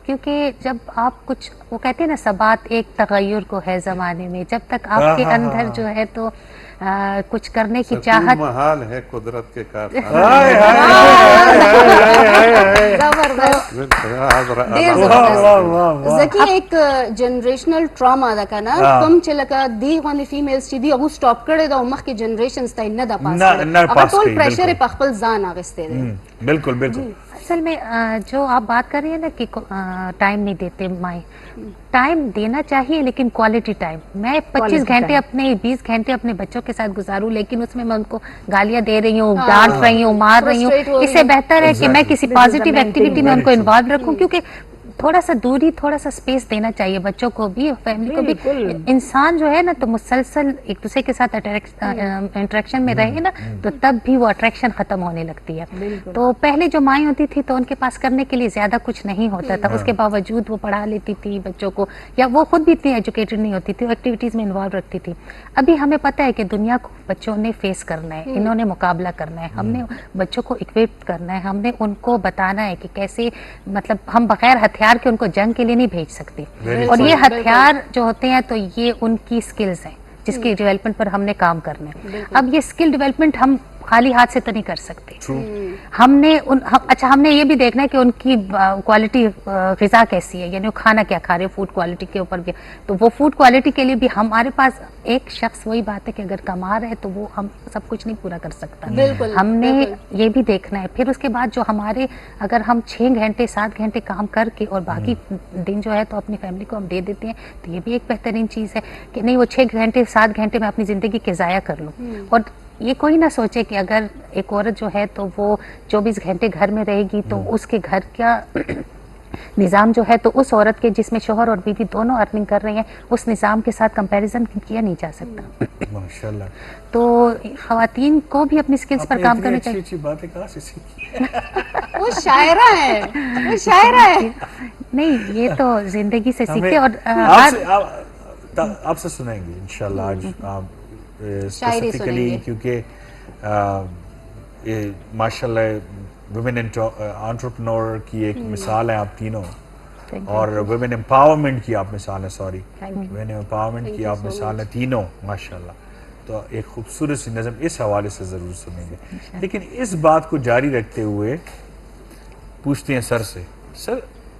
S6: کیونکہ جب آپ کچھ وہ کہتے ہیں نا ثبات ایک تغیر کو ہے زمانے میں جب تک آپ کے اندر جو ہے تو کچھ کرنے کی چاہت
S7: محال ہے قدرت کے کار
S2: ځکه یک جنریشنل ټراما ده که نه کوم چې لکه دې غوندې فیمیلز چې دي هغو سټاپ کړی ده او مخکې جنریشنز ته یې نه ده پاس کړی هغه ټول پریشر یې په خپل ځان اخیستی دی
S1: بالکل بالکل
S6: اصل میں جو آپ بات کر رہی ہیں نا کہ ٹائم نہیں دیتے مائیں ٹائم دینا چاہیے لیکن کوالٹی ٹائم میں 25 گھنٹے اپنے 20 گھنٹے اپنے بچوں کے ساتھ گزاروں لیکن اس میں ان کو گالیاں دے رہی ہوں ڈانٹ رہی ہوں مار رہی ہوں اس سے بہتر ہے کہ میں کسی پازیٹیو ایکٹیویٹی میں ان کو انوالو رکھوں کیونکہ تھوڑا سا دوری تھوڑا سا اسپیس دینا چاہیے بچوں کو بھی فیملی کو بھی انسان جو ہے نا تو مسلسل ایک دوسرے کے ساتھ انٹریکشن میں رہے نا تو تب بھی وہ اٹریکشن ختم ہونے لگتی ہے تو پہلے جو مائیں ہوتی تھی تو ان کے پاس کرنے کے لیے زیادہ کچھ نہیں ہوتا تھا اس کے باوجود وہ پڑھا لیتی تھی بچوں کو یا وہ خود بھی اتنی ایجوکیٹڈ نہیں ہوتی تھی وہ ایکٹیویٹیز میں انوالو رکھتی تھی ابھی ہمیں پتہ ہے کہ دنیا کو بچوں نے فیس کرنا ہے انہوں نے مقابلہ کرنا ہے ہم نے بچوں کو اکوپ کرنا ہے ہم نے ان کو بتانا ہے کہ کیسے مطلب ہم بغیر ہتھیار کے ان کو جنگ کے لیے نہیں بھیج سکتے اور یہ ہتھیار جو ہوتے ہیں تو یہ ان کی سکلز ہیں جس کی ڈیولپمنٹ پر ہم نے کام کرنا ہے اب یہ سکل ڈیولپمنٹ ہم خالی ہاتھ سے تو نہیں کر سکتے ہم نے اچھا ہم نے یہ بھی دیکھنا ہے کہ ان کی کوالٹی غذا کیسی ہے یعنی وہ کھانا کیا کھا رہے ہیں فوڈ کوالٹی کے اوپر بھی تو وہ فوڈ کوالٹی کے لیے بھی ہمارے پاس ایک شخص وہی بات ہے کہ اگر کما رہا ہے تو وہ ہم سب کچھ نہیں پورا کر سکتا ہم نے یہ بھی دیکھنا ہے پھر اس کے بعد جو ہمارے اگر ہم 6 گھنٹے 7 گھنٹے کام کر کے اور باقی دن جو ہے تو اپنی فیملی کو ہم دے دیتے ہیں تو یہ بھی ایک بہترین چیز ہے کہ نہیں وہ 6 گھنٹے 7 گھنٹے میں اپنی زندگی کے ضائع کر لوں اور یہ کوئی نہ سوچے کہ اگر ایک عورت جو ہے تو وہ 24 گھنٹے گھر میں رہے گی تو اس کے گھر کا نظام جو ہے تو اس عورت کے جس میں شوہر اور بیوی دونوں ارننگ کر رہے ہیں اس نظام کے ساتھ کمپیریزن کیا نہیں جا سکتا.
S1: ماشاءاللہ.
S6: تو خواتین کو بھی اپنی سکلز پر کام کرنا چاہیے.
S1: اچھی باتیں کہاں سے سیکھی؟
S2: وہ شاعرہ ہے، وہ شاعرہ ہے.
S6: نہیں یہ تو زندگی سے سیکھے. اور
S1: آپ سے سنیں گے انشاءاللہ آج آپ
S2: شاعری سنیں گے
S1: کیونکہ ماشاءاللہ ویمن انٹرپرنور کی ایک مثال ہے آپ تینوں, اور ویمن امپاورمنٹ کی آپ مثال ہے, سوری ویمن امپاورمنٹ کی آپ مثال ہے تینوں ماشاءاللہ. تو ایک خوبصورت سی نظم اس حوالے سے ضرور سنیں گے. لیکن اس بات کو جاری رکھتے ہوئے پوچھتے ہیں سر سے, سر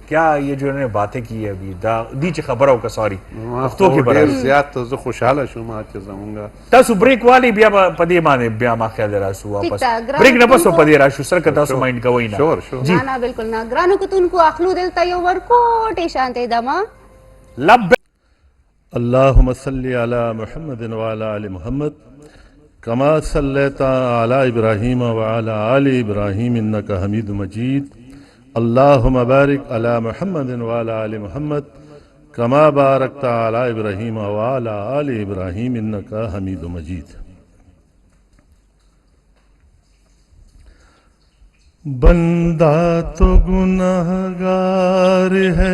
S1: کیا یہ جو انہوں نے باتیں کی ہے ابھی دیچ خبر ہوگا سوری وقتوں کی برابر
S7: زیادہ تو خوشحال شما چې زمونږ
S1: تاسو بریک والی بیا پدې باندې بیا ما خیال راسو واپس بریک نه پسو پدې راشو سر که تاسو مایند کوئ نه
S7: شور شور
S2: نه نه بالکل نه ګرانو کتونکو اخلو دلته یو ورکوټې شانتې دما
S1: لب
S8: اللهم صل على محمد وعلى آل محمد كما صليت على إبراهيم وعلى آل إبراهيم إنك حميد مجيد. اللهم بارك على محمد وعلى آل محمد كما باركت على إبراهيم وعلى آل إبراهيم إنك حميد مجيد. بندہ تو گناہگار ہے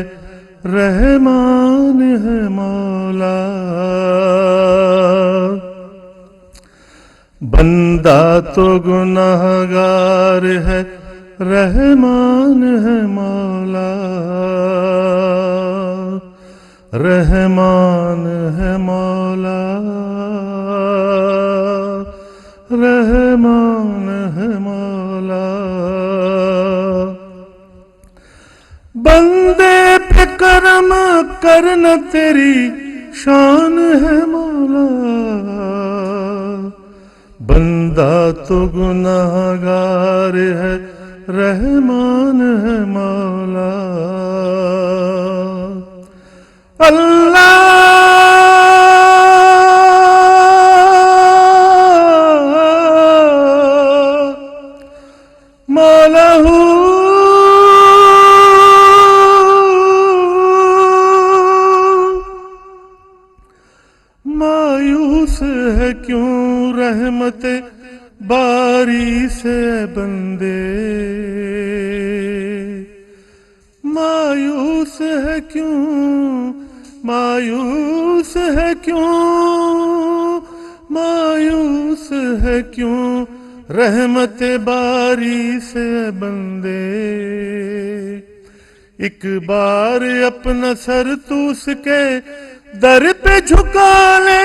S8: رحمان ہے مولا, بندہ تو گناہگار ہے رحمان ہے مولا, رحمان ہے مولا, رحمان ہے مولا. بندے پہ کرم کرنا تیری شان ہے مولا, بندہ تو گناہگار ہے رحمان ہے مولا. اللہ مولا مایوس ہے کیوں رحمت باری سے بندے, مایوس ہے کیوں, مایوس ہے کیوں, مایوس ہے کیوں رحمت باری سے بندے. ایک بار اپنا سر تو اس کے در پہ جھکا لے,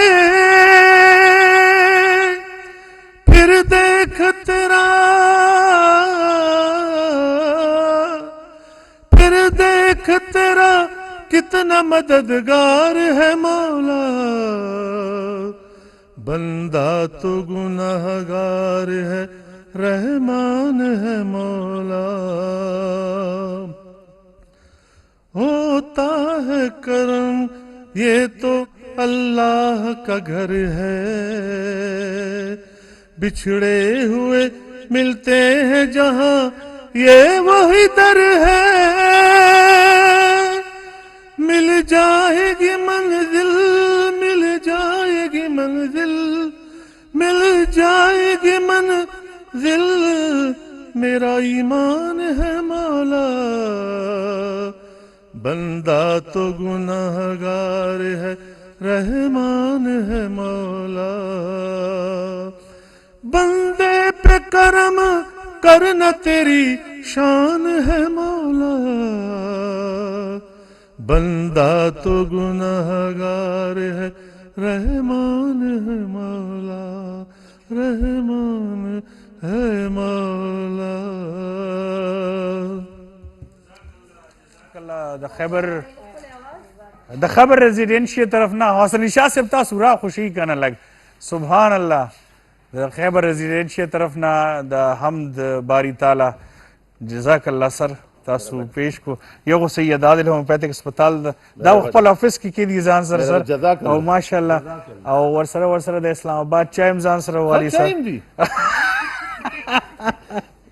S8: پھر دیکھ تیرا, پھر دیکھ تیرا کتنا مددگار ہے مولا. بندہ تو گناہگار ہے رحمان ہے مولا. ہوتا ہے کرم یہ تو اللہ کا گھر ہے, بچھڑے ہوئے ملتے ہیں جہاں یہ وہی در ہے. مل جائے گی منزل, مل جائے گی منزل, مل جائے گی منزل, میرا ایمان ہے مولا. بندہ تو گناہگار ہے رحمان ہے مولا. بندے پہ کرم کرنا تیری شان ہے مولا, بندہ تو گناہگار ہے رحمان ہے مولا, رحمان ہے مولا.
S1: د خبر ریزیڈینشی طرف نہ حسن شاہ سے تاسو را خوشی کنه لگ سبحان الله. د خیبر ریزیڈینشی طرف نہ د حمد باری تعالی جزاک الله سر تاسو پیش کو یو سید عادل ہومیوپیتھک اسپتال دا خپل افس کی کی دي ځان سره سر او ماشاءالله او ورسره د اسلام آباد چایم ځان سره والی سر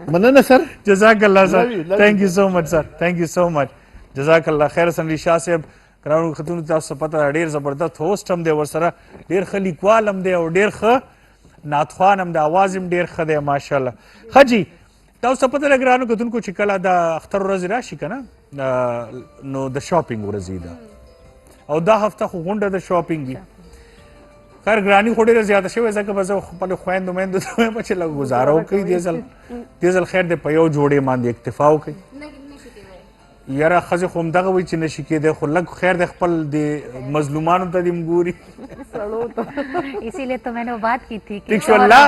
S5: مننه سر
S1: جزاک الله سر. تھینک یو سو مچ سر, تھینک یو سو مچ. جزاک الله خیر. حسن علي شاه صاحب ګرانو ختونو تاسو ته پته ډېر زبردست هوسټ هم دی ورسره ډېر ښه لیکوال هم دی او ډېر ښه نعتخوان هم د اواز هم ډېر ښه دی ماشاءالله. ښه جي تاسو ته پته ده ګرانو کتونکو چې کله د اختر ورځې راشي که نه نو د شاپینګ ورځې ده او دا هفته خو غونډه د شاپینګ وي. خیر ګراني خو ډېره زیاته شوې ځکه به زه خپلو خویندو میندو ته وایم چې لږ ګزاره وکړئ دې ځل خیر دی په یو جوړې باندې اکتفا وکړئ. یاره ښځې خو همدغه وایي چې نشي کېدی خو لږ خیر دی خپل د مظلومانو ته دې ګوري.
S6: इसीलिए तो मैंने वो बात की थी कि
S1: ٹھیک شو الله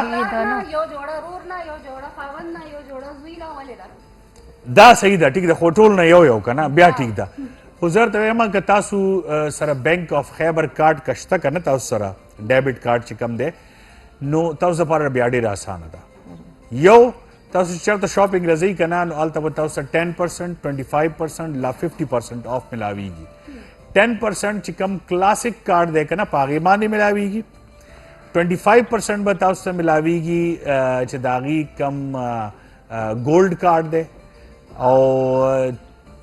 S1: دا صحیح ده ټیک ده خو ټول نه یو که نه بیا ټیک ده. خو زه درته وایم که تاسو سره بینک آف خیبر کارډ که شته که نه تاسو سره ډیبټ کارډ چې کوم دی نو تاسو لپاره بیا ډېره اسانه ده. یو تاسو چې چېرته شاپینګ راځئ که نه نو هلته به تاسو 10%, 25% لا 50% آف ملاویږي. 10% چې کوم کلاسک کارډ دی که نه په هغې باندې ملاویږي. 25% به تاسو ته ملاویږي چې د هغې کم ګولډ کارډ دی او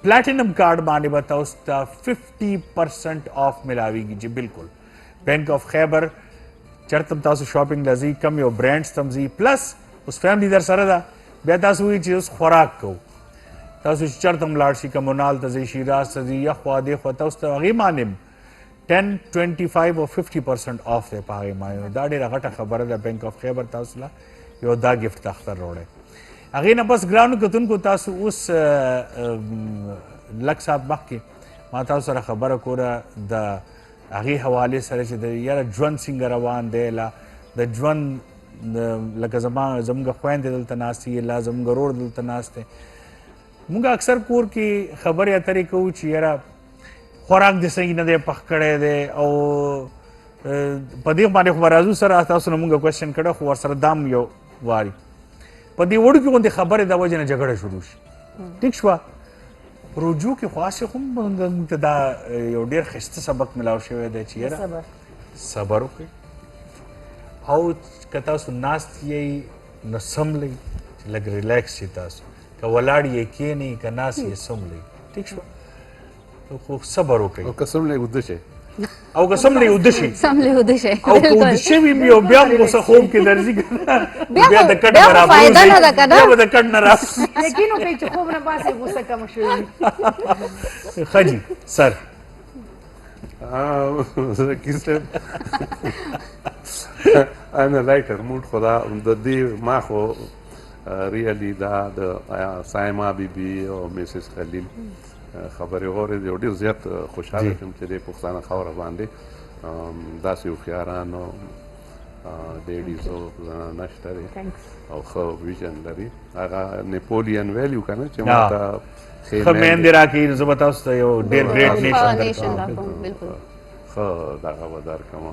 S1: پلیټینم کارډ باندې به تاسو ته 50% آف ملاویږي. جی بالکل بینک آف خیبر چېرته هم تاسو شاپینګ له ځئ کم یو برانډز ته هم ځئ پلس اوس فیملی در سره ده بیا تاسو وایي چې اوس خوراک کوو تاسو چې چېرته هم لاړ شئ کمونال ته ځئ شیراز ته ځئ یا خوا دې خوا تاسو ته هغې باندې 10, 25 او 50% آف دی په هغې باندې. دا ډېره غټه خبره ده بینک آف خیبر تاسو له یو دا ګفټ ته اختر راوړی. هغې نه بس ګرانو کتونکو تاسو اوس لږ ساعت مخکې ما تاسو سره خبره کوله د هغې حوالې سره چې د یاره ژوند څنګه روان دی لا د ژوند لکه زموږ خویندې دلته ناست دي لا زموږ ورور دلته ناست دی. موږ اکثر کور کې خبرې اترې کوو چې یاره خوراک دې صحیح نه دی پخ کړی دی او په دې باندې خو به راځو سره تاسو نه موږ کوېسچن کړی خو ورسره دام یو واري په دې وړوکې غوندې خبرې د وجې نه جګړه شروع شي. ټیک شوه رجوع کې خو هسې خو موږ ته دا یو ډېر ښایسته سبق ملاو شوی دی چې یاره صبر وکړئ او که تاسو ناست یئ نو سملئ چې لږ ریلیکس شي تاسو که ولاړ یې کښېنئ که ناست یې سملئ. ټیک شوه خو صبر وکړئ
S7: او که سملی اوده شئ
S1: او که سملی اوده شي
S2: سملی اوده شي
S1: او که اوده شوي م یو بیا هم غوسه خوب کې درځي که نه بیا د کټ
S2: بیا خو فایده نه ده که نه
S1: بیا به د کټ نه راوځي.
S4: یقین وکړئ چې خوب نه پاسې غوسه کمه شوې وي.
S1: ښه جي سر
S7: ذکي صاحب انا لایټر موډ خو دا د دې ما خو ریالي دا د سایما بیبي او میسس خلیل خبرې اورېدې او ډېر زیات خوشحاله شوم چې دې پښتانه خاوره باندې داسې هوښیاران او لیډیز او زنانه شته دی او ښه ویژن لري. هغه نیپولین ویلو که نه چې ما ته
S1: ښه میندې راکړي نو زه به تاسو ته یو ډېر ګریټ نیشن
S2: بالکل
S7: ښه دغه به درکړم.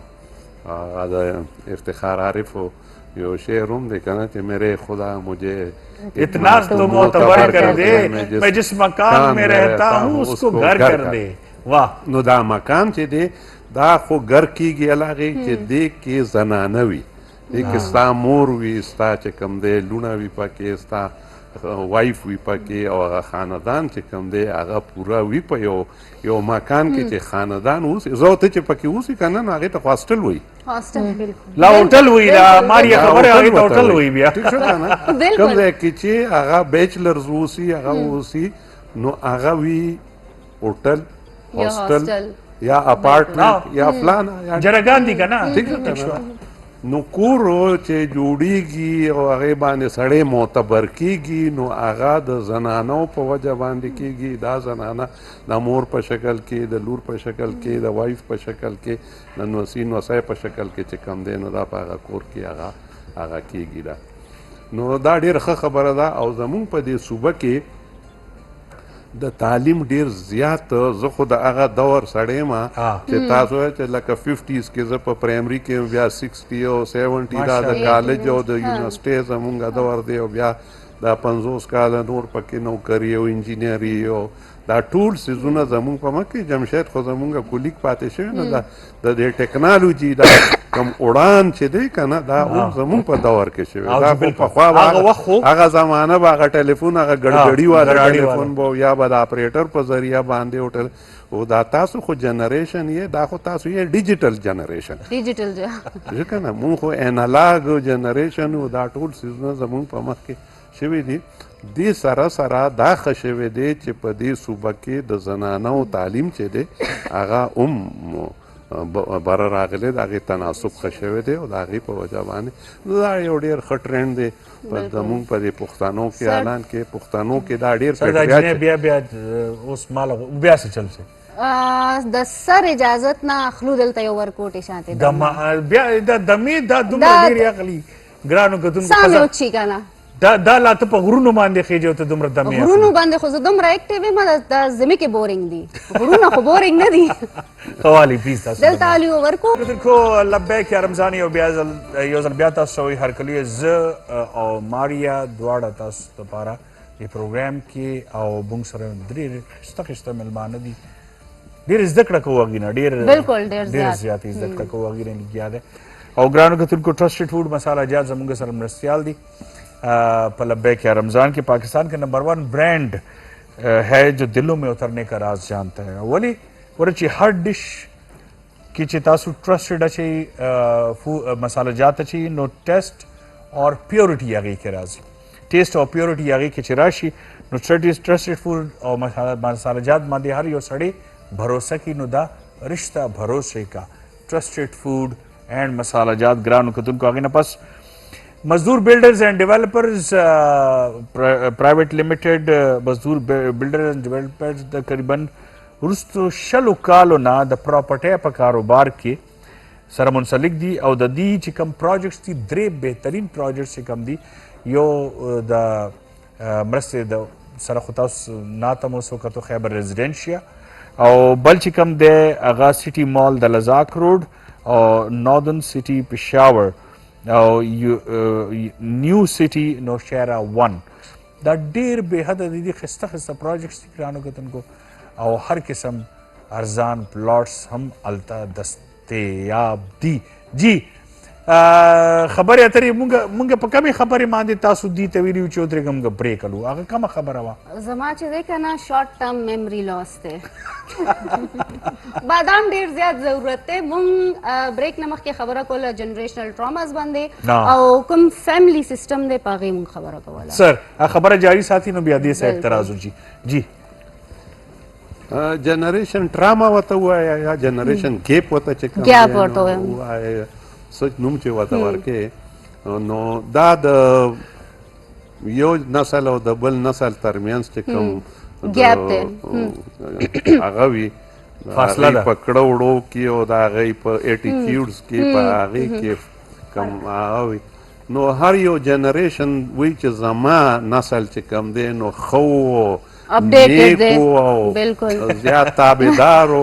S7: هغه د افتخار عارفو یو شعر هم دی که نه چې میرے خدا مجھے
S1: اتنا تو معتبر کر دے میں جس مکان میں رہتا ہوں اس کو گھر کر دے. واہ
S7: نو دا مکان چې دی دا خو ګر کېږي هغې چې دې کې زنانه وي دې کې ستا مور وي ستا چې کوم دی لوڼه وي پکې ستا وایف وي پکې او هغه خاندان چې کوم دی هغه پوره وي په یو مکان کې چې خاندان اوسي زه او ته چې پکې اوسي که نه نو هغې ته خو هاسټل وایي
S1: لا هوټل وایي دا ماریا خبره هغې ته هوټل وایي بیا
S7: ټیک شو که نه کوم ځای کې چې هغه بیچلرز اوسي هغه اوسي نو هغه وي هوټل هاسټل یا اپارټمنټ یا فلانه
S1: جرګان دي که نه
S7: ټیک شو نو کور چې جوړیږي او هغې باندې سړی معتبر کېږي نو هغه د زنانو په وجه باندې کېږي. دا زنانه د مور په شکل کې د لور په شکل کې د وایف په شکل کې د نوسي نوسی په شکل کې چې کم دی نو دا په هغه کور کې هغه کېږي. دا نو دا ډېره ښه خبره ده او زمونږ په دې صوبه کې د تعلیم ډیر زیات زه خو د هغه دور سړی یم چې تاسو وایئ چې لکه 50s کې زه په پرایمري کې یم بیا 60 او 70 دا د کالج او د یونیورسټۍ زمونږ دور دی او بیا دا 50 کاله نور پکې نوکري او انجینري او دا ټول سیزونه زمونږ په مخ کې جمشید خو زمونږ کولیک پاتې شوی نو د دې ټیکنالوژي دا کم اڑان چې دی که نه دا هم زمونږ په دور کې شوی دا خو پخوا هغه زمانه به هغه ټلیفون هغه ګډګډي والا ټلیفون به یا به د اپریټر په ذریعه باندې او دا تاسو خو جنریشن یې دا خو تاسو یې ډیجیټل جنریشن
S2: ډیجیټل
S7: ځکه نه مونږ خو انالاګ جنریشن او دا ټول سیزونه زمونږ په مخ کې شوي دي دې سره سره دا ښه شوی دی چې په دې صوبه کې د زنانو تعلیم چې دی هغه هم بره راغلی د هغې تناسب ښه شوی دی او د هغې په وجه باندې دا یو ډېر ښه ټرینډ دی زمونږ په دې پښتنو کې اعلان کې پښتنو کې دا ډېر
S1: بیا بیا اوس مال بیا څه چل شي
S2: د سر اجازت نه اخلو دلته یو ورکوټې شانتې
S1: بیا دا دمې دا دومره ډېرې اخلي ګرانو کتونکو
S2: سامې وچی که نه
S1: دا لا ته په غرونو باندې خېجې او ته دومره دمې
S2: غرونو باندې خو زه دومره اکټیو یم دا زمې کې بورینګ دي غرونه خو بورینګ نه دي
S1: قوالی پلیز تاسو
S2: دلته علي ورکو
S1: کتونکو لبیک یا رمضان یو ځل بیا تاسو سوی هرکلی زه او ماریا دواړه تاسو دپاره دې پروګرام کې او موږ سره درې ښایسته ښایسته مېلمانه دي ډېر زده کړه کوو هغې نه ډېر زیاتې زده کړه کوو هغې نه لګیا دی او ګرانو کتونکو ټرسټډ فوډ مساله جات زموږ سره مرستیال دي په لبیک یا رمضان کے پاکستان کا نمبر 1 برانڈ ہے جو دلوں میں اترنے کا راز جانتا ہے ولی ورچی ہر ڈش کی چی تاسو ٹرسٹڈ اچھی مسالہ جات اچھی نو ٹیسٹ اور پیورٹی آگئی کے راز ٹیسٹ اور پیورٹی آگئی کے چی راشی نو ٹرسٹڈ فوڈ اور مسالہ جات ماندی ہر یو سڑی بھروسہ کی نو دا رشتہ بھروسے کا ٹرسٹڈ فوڈ اینڈ مسالہ جات گرانو کتن کو آگئی نا پس مزدور بلڈرز اینڈ ڈیولپرز پرائیویٹ لمیٹڈ مزدور بلڈرز اینڈ ڈیولپرز تقریباً رستو شلو کالو نا د پراپرټۍ په کاروبار کې سره منسلک دي او د دې چې کوم پروجیکټس دي درې بهترین پروجیکټس چې کوم دي یو د مرستې د سره خو تاسو ناته مو څه وکتو خیبر ریزیډنشیا او بل چې کوم دی هغه سټي مال د لزاک روډ او ناردن سټي پېښور او نیو سٹی نوشیرا 1 دا ډیر بے حد دي خسته خسته پروجیکټس دي ګرانو کتونکو او هر قسم ارزان پلاټس هم الته دستیاب دي جی خبرې اترې مونږ په کمې خبرې باندې تاسو دي ته ویلي چې ودرېږه مونږ برېک کړو هغه کومه خبره وه
S2: زما چې دی که نه شارټ ټرم میمري لاس دی بادام ډېر زیات ضرورت دی مونږ بریک نه مخکې خبره کوله جنریشنل ټراماز باندې او کوم فیملی سسټم دی په هغې مونږ خبره کوله
S1: سر خبره جاری ساتي نو بیا دې سایډ ته راځو جی
S7: جنریشن ټراما ورته ووایه یا جنریشن ګیپ ورته چې
S2: ګیپ ورته وایم
S7: سچ نوم چې ورته ورکې نو دا د یو نسل او د بل نسل ترمنځ چې کوم
S2: ګیپ دی
S7: هغه وي
S1: فاصله ده
S7: په کړه وړو کې او د هغې په ایټیټیوډز کې په هغې کې کوم هغه وي نو هر یو جنریشن وایي چې زما نسل چې کوم دی نو ښه
S2: اپډیټډ دی
S7: نیک او
S2: بالکل
S7: زیات تابعدار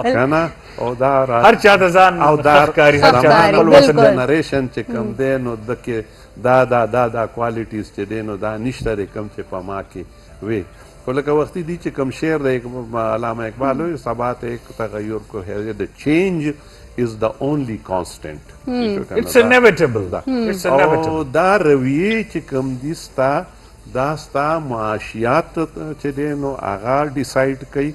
S7: که نه او دا
S1: هر چا د ځان
S7: او دا
S1: ښکاري
S7: هر چا خپل وطن جنریشن چې کوم دی نو دکې دا کوالټیز چې دی نو دا نشته دی کوم چې په ما کې وي خو لکه وختي دی چې کوم شعر دی علامه اقبال وایي ثبات ایک تغیر کو ہے the change is the only constant
S1: it's inevitable
S7: او دا رویې چې کوم دي ستا دا ستا معاشیات چې دی نو هغه ډیسایډ کوي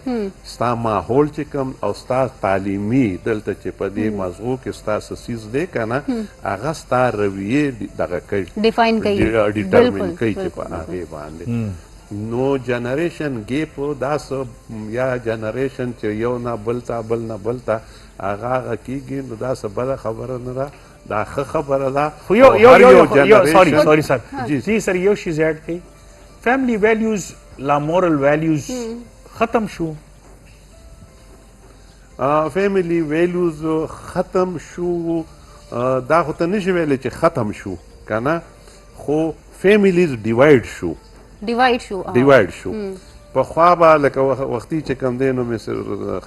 S7: ستا ماحول چې کوم او ستا تعلیمي دلته چې په دې مضغو کې ستا څه څیز دی که نه هغه ستا رویې دغه کوي
S2: ډیفاین کوي
S7: ډیټرمن کوي چې په هغې باندې نو جنریشن ګیپ دا څه یا جنریشن چې یو نه بل ته بل نه بل ته هغه کېږي نو دا څه بده خبره نه ده دا ښه خبره ده
S1: خو سوري سر جی سر یو شیز ایڈ کړئ فیملی ویلیوز لا مورل ویلیوز ختم شو
S7: فیملی ویلیوز ختم شو دا خو ته نشي ویلی چې ختم شو که نه خو فیملیز ډیوایډ شو پخوا به لکه وختي چې کوم دی نو مصر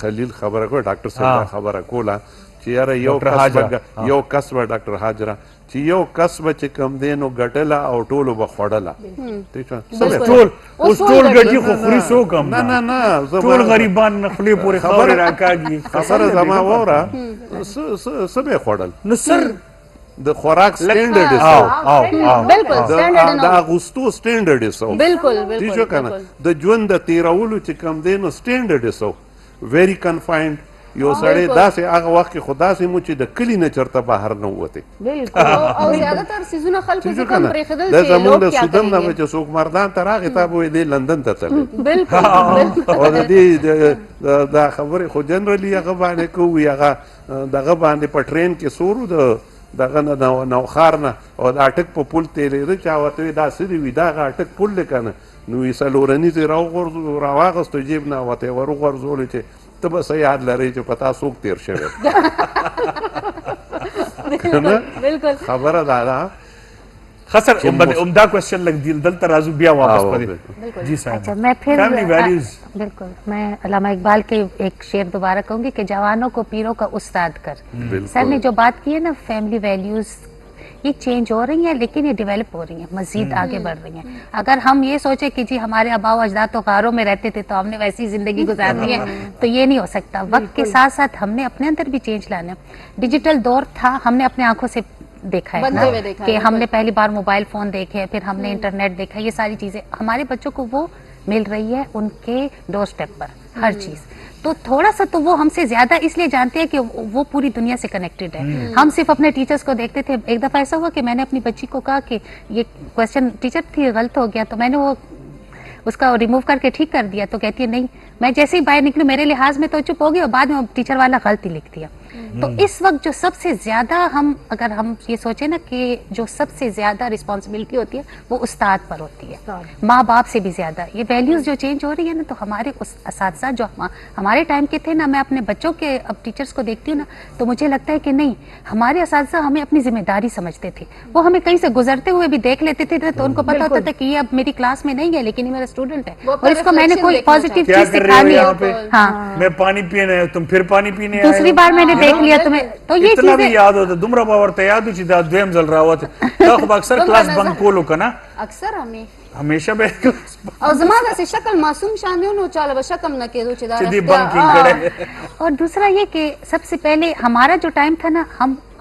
S7: خلیل خبره کوله ډاکټر صاحب خبره کوله چې یاره یو
S1: ډاکټر حاجره.
S7: کس یو کس به ډاکټر حاجره چې یو کس به چې کم دی نو ګټله او ټولو به خوړله ٹھیک شو
S1: اوس ټول ګټي خو خوري څوک هم
S7: نه نه
S1: ټول غریبان خولې پورې خبرې راکاږي.
S7: خبره زما واوره څه به یې خوړل
S1: نو سر
S7: د خوراک سټینډرډ
S2: بالکل سټینډرډ
S7: د اغوستو سټینډرډ سو
S2: بالکل
S7: ٹھیک شو کنه د ژوند د تیرولو چې کم دی نو سټینډرډ سو ویری کنفاینډ یو سړی داسې هغه وخت کې خو داسې مو چې د کلي نه چېرته بهر نه ووتې
S2: او زیاتره سیزونه خلکو څه کم پرېښودل
S7: دا
S2: چې
S7: زمونږ
S2: لوب
S7: د
S2: کیا
S7: سودن نه
S2: کریں
S7: به چې څوک مردان ته راغی تا به وایي دی لندن ته تللی
S2: بالکل
S7: او د دې دا خبرې خو جنرالي هغه باندې کوي هغه دغه باندې په ټرین کې سورو د دغه نه نوخار نه او د اټک په پل تېرېده چا ورته وي دا څه دي وي دا هغه اټک پل دی که نه نو یې څلورنیز یې راواغستو جیب نه ورته یې وروغورځولې چې ته به څه یاد لرې چې په تا څوک تېر شوی
S2: بالکل
S7: خبره دا ده
S1: خسر عمدہ کوشچن لگ دلتا رازو بیا واپس پڑے جی صاحب.
S6: اچھا میں پھر
S1: فیملی ویلیوز
S6: بالکل میں علامہ اقبال کے ایک شعر دوبارہ کہوں گی کہ جوانوں کو پیروں کا استاد کر. سر نے جو بات کی ہے نا فیملی ویلیوز یہ چینج ہو رہی ہیں لیکن یہ ڈیولپ ہو رہی ہیں مزید آگے بڑھ رہی ہیں. اگر ہم یہ سوچیں کہ جی ہمارے آبا و اجداد تو غاروں میں رہتے تھے تو ہم نے ویسی زندگی گزارنی ہے تو یہ نہیں ہو سکتا. وقت کے ساتھ ساتھ ہم نے اپنے اندر بھی چینج لانا ہے. ڈیجیٹل دور تھا ہم نے اپنے آنکھوں سے دیکھا ہے کہ ہم نے پہلی بار موبائل فون دیکھے پھر ہم نے انٹرنیٹ دیکھا. یہ ساری چیزیں ہمارے بچوں کو وہ مل رہی ہے ان کے ڈور اسٹیپ پر ہر چیز. تو تھوڑا سا تو وہ ہم سے زیادہ اس لیے جانتے ہیں کہ وہ پوری دنیا سے کنیکٹڈ ہے. ہم صرف اپنے ٹیچرز کو دیکھتے تھے. ایک دفعہ ایسا ہوا کہ میں نے اپنی بچی کو کہا کہ یہ کوشچن ٹیچر تھی غلط ہو گیا تو میں نے وہ اس کا ریموو کر کے ٹھیک کر دیا. تو کہتی ہے نہیں میں جیسے ہی باہر نکلوں میرے لحاظ میں تو چپ ہو گیا اور بعد میں ٹیچر والا غلط ہی لکھ دیا. تو اس وقت جو سب سے زیادہ اگر ہم یہ سوچیں نا کہ جو سب سے زیادہ رسپانسبلٹی ہوتی ہے وہ استاد پر ہوتی ہے ماں باپ سے بھی زیادہ. یہ ویلیوز جو چینج ہو رہی ہے نا تو ہمارے اساتذہ جو ہمارے ٹائم کے تھے نا میں اپنے بچوں کے اب ٹیچرز کو دیکھتی ہوں نا تو مجھے لگتا ہے کہ نہیں ہمارے اساتذہ ہمیں اپنی ذمہ داری سمجھتے تھے. وہ ہمیں کہیں سے گزرتے ہوئے بھی دیکھ لیتے تھے تو ان کو پتا ہوتا تھا کہ یہ اب میری کلاس میں نہیں ہے لیکن یہ میرا اسٹوڈنٹ ہے اور اس کو میں نے کوئی پازیٹیو چیز سکھانی ہے. ہاں
S1: میں پانی پینے تم پھر پانی پینے
S6: دوسری بار میں نے دیکھ لیا تمہیں تو یہ
S1: اتنا بھی یاد ہوتا دمرا باورته یاد چې دا دویم ځل راوته دا خو اکثر کلاس بنک کولو کنه
S2: اکثر
S1: ہمیشہ به
S2: او زما د شکل معصوم شان دی نو چاله به شکم نه کېدو چې دا
S1: چې دی بنکینګ کړي.
S6: اور دوسرا یہ کہ سب سے پہلے ہمارا جو ٹائم تھا نا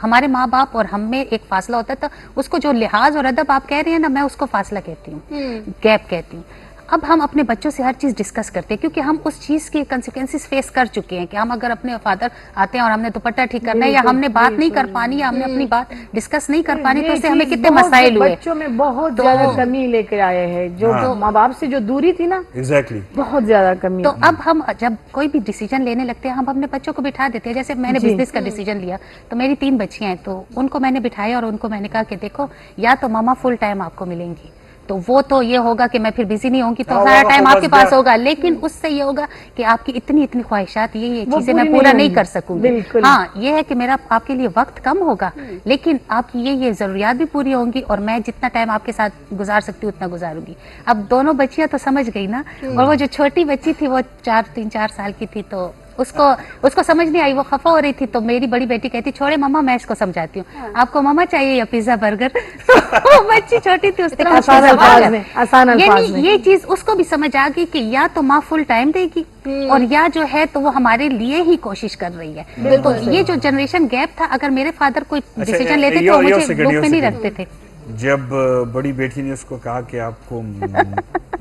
S6: ہمارے ماں باپ اور ہم میں ایک فاصلہ ہوتا تھا. اس کو جو لحاظ اور ادب آپ کہہ رہے ہیں نا میں اس کو فاصلہ کہتی ہوں گیپ کہتی ہوں. اب ہم اپنے بچوں سے ہر چیز ڈسکس کرتے ہیں کیونکہ ہم اس چیز کی کنسیکوینسز فیس کر چکے ہیں کہ ہم اگر اپنے فادر آتے ہیں اور ہم نے دوپٹہ ٹھیک کرنا ہے یا ہم نے بات نہیں کر پانی یا ہم نے اپنی بات ڈسکس نہیں کر پانی تو اس سے ہمیں کتنے مسائل ہوئے.
S4: بچوں میں بہت زیادہ کمی لے کے آئے ہیں جو ماں باپ سے جو دوری تھی نا
S1: ایگزیکٹلی
S4: بہت زیادہ کمی.
S6: تو اب ہم جب کوئی بھی ڈیسیجن لینے لگتے ہیں ہم اپنے بچوں کو بٹھا دیتے ہیں. جیسے میں نے بزنس کا ڈیسیجن لیا تو میری 3 بچیاں ہیں تو ان کو میں نے بٹھایا اور ان کو میں نے کہا کہ دیکھو یا تو ماما فل ٹائم آپ کو ملیں گی تو وہ تو یہ ہوگا کہ میں پھر بزی نہیں ہوں گی تو سارا ٹائم آپ کے پاس ہوگا لیکن اس سے یہ ہوگا کہ آپ کی اتنی خواہشات یہ چیزیں میں پورا نہیں کر سکوں گی. ہاں یہ ہے کہ میرا آپ کے لیے وقت کم ہوگا لیکن آپ کی یہ ضروریات بھی پوری ہوں گی اور میں جتنا ٹائم آپ کے ساتھ گزار سکتی ہوں اتنا گزاروں گی. اب دونوں بچیاں تو سمجھ گئی نا اور وہ جو چھوٹی بچی تھی وہ 3-4 سال کی تھی تو اس کو سمجھ نہیں آئی. وہ خفا ہو رہی تھی تو میری بڑی بیٹی کہتی چھوڑے ماما میں اس کو سمجھاتی ہوں آپ کو ماما چاہیے یا پیزا برگر. وہ بچی چھوٹی تھی اس نے یعنی یہ چیز اس کو بھی سمجھ آ گئی کہ یا تو ماں فل ٹائم دے گی اور یا جو ہے تو وہ ہمارے لیے ہی کوشش کر رہی ہے. تو یہ جو جنریشن گیپ تھا اگر میرے فادر کوئی ڈیسیجن لیتے تو مجھے بک میں نہیں رکھتے تھے.
S1: جب بڑی بیٹی نے اس کو کہا کہ آپ کو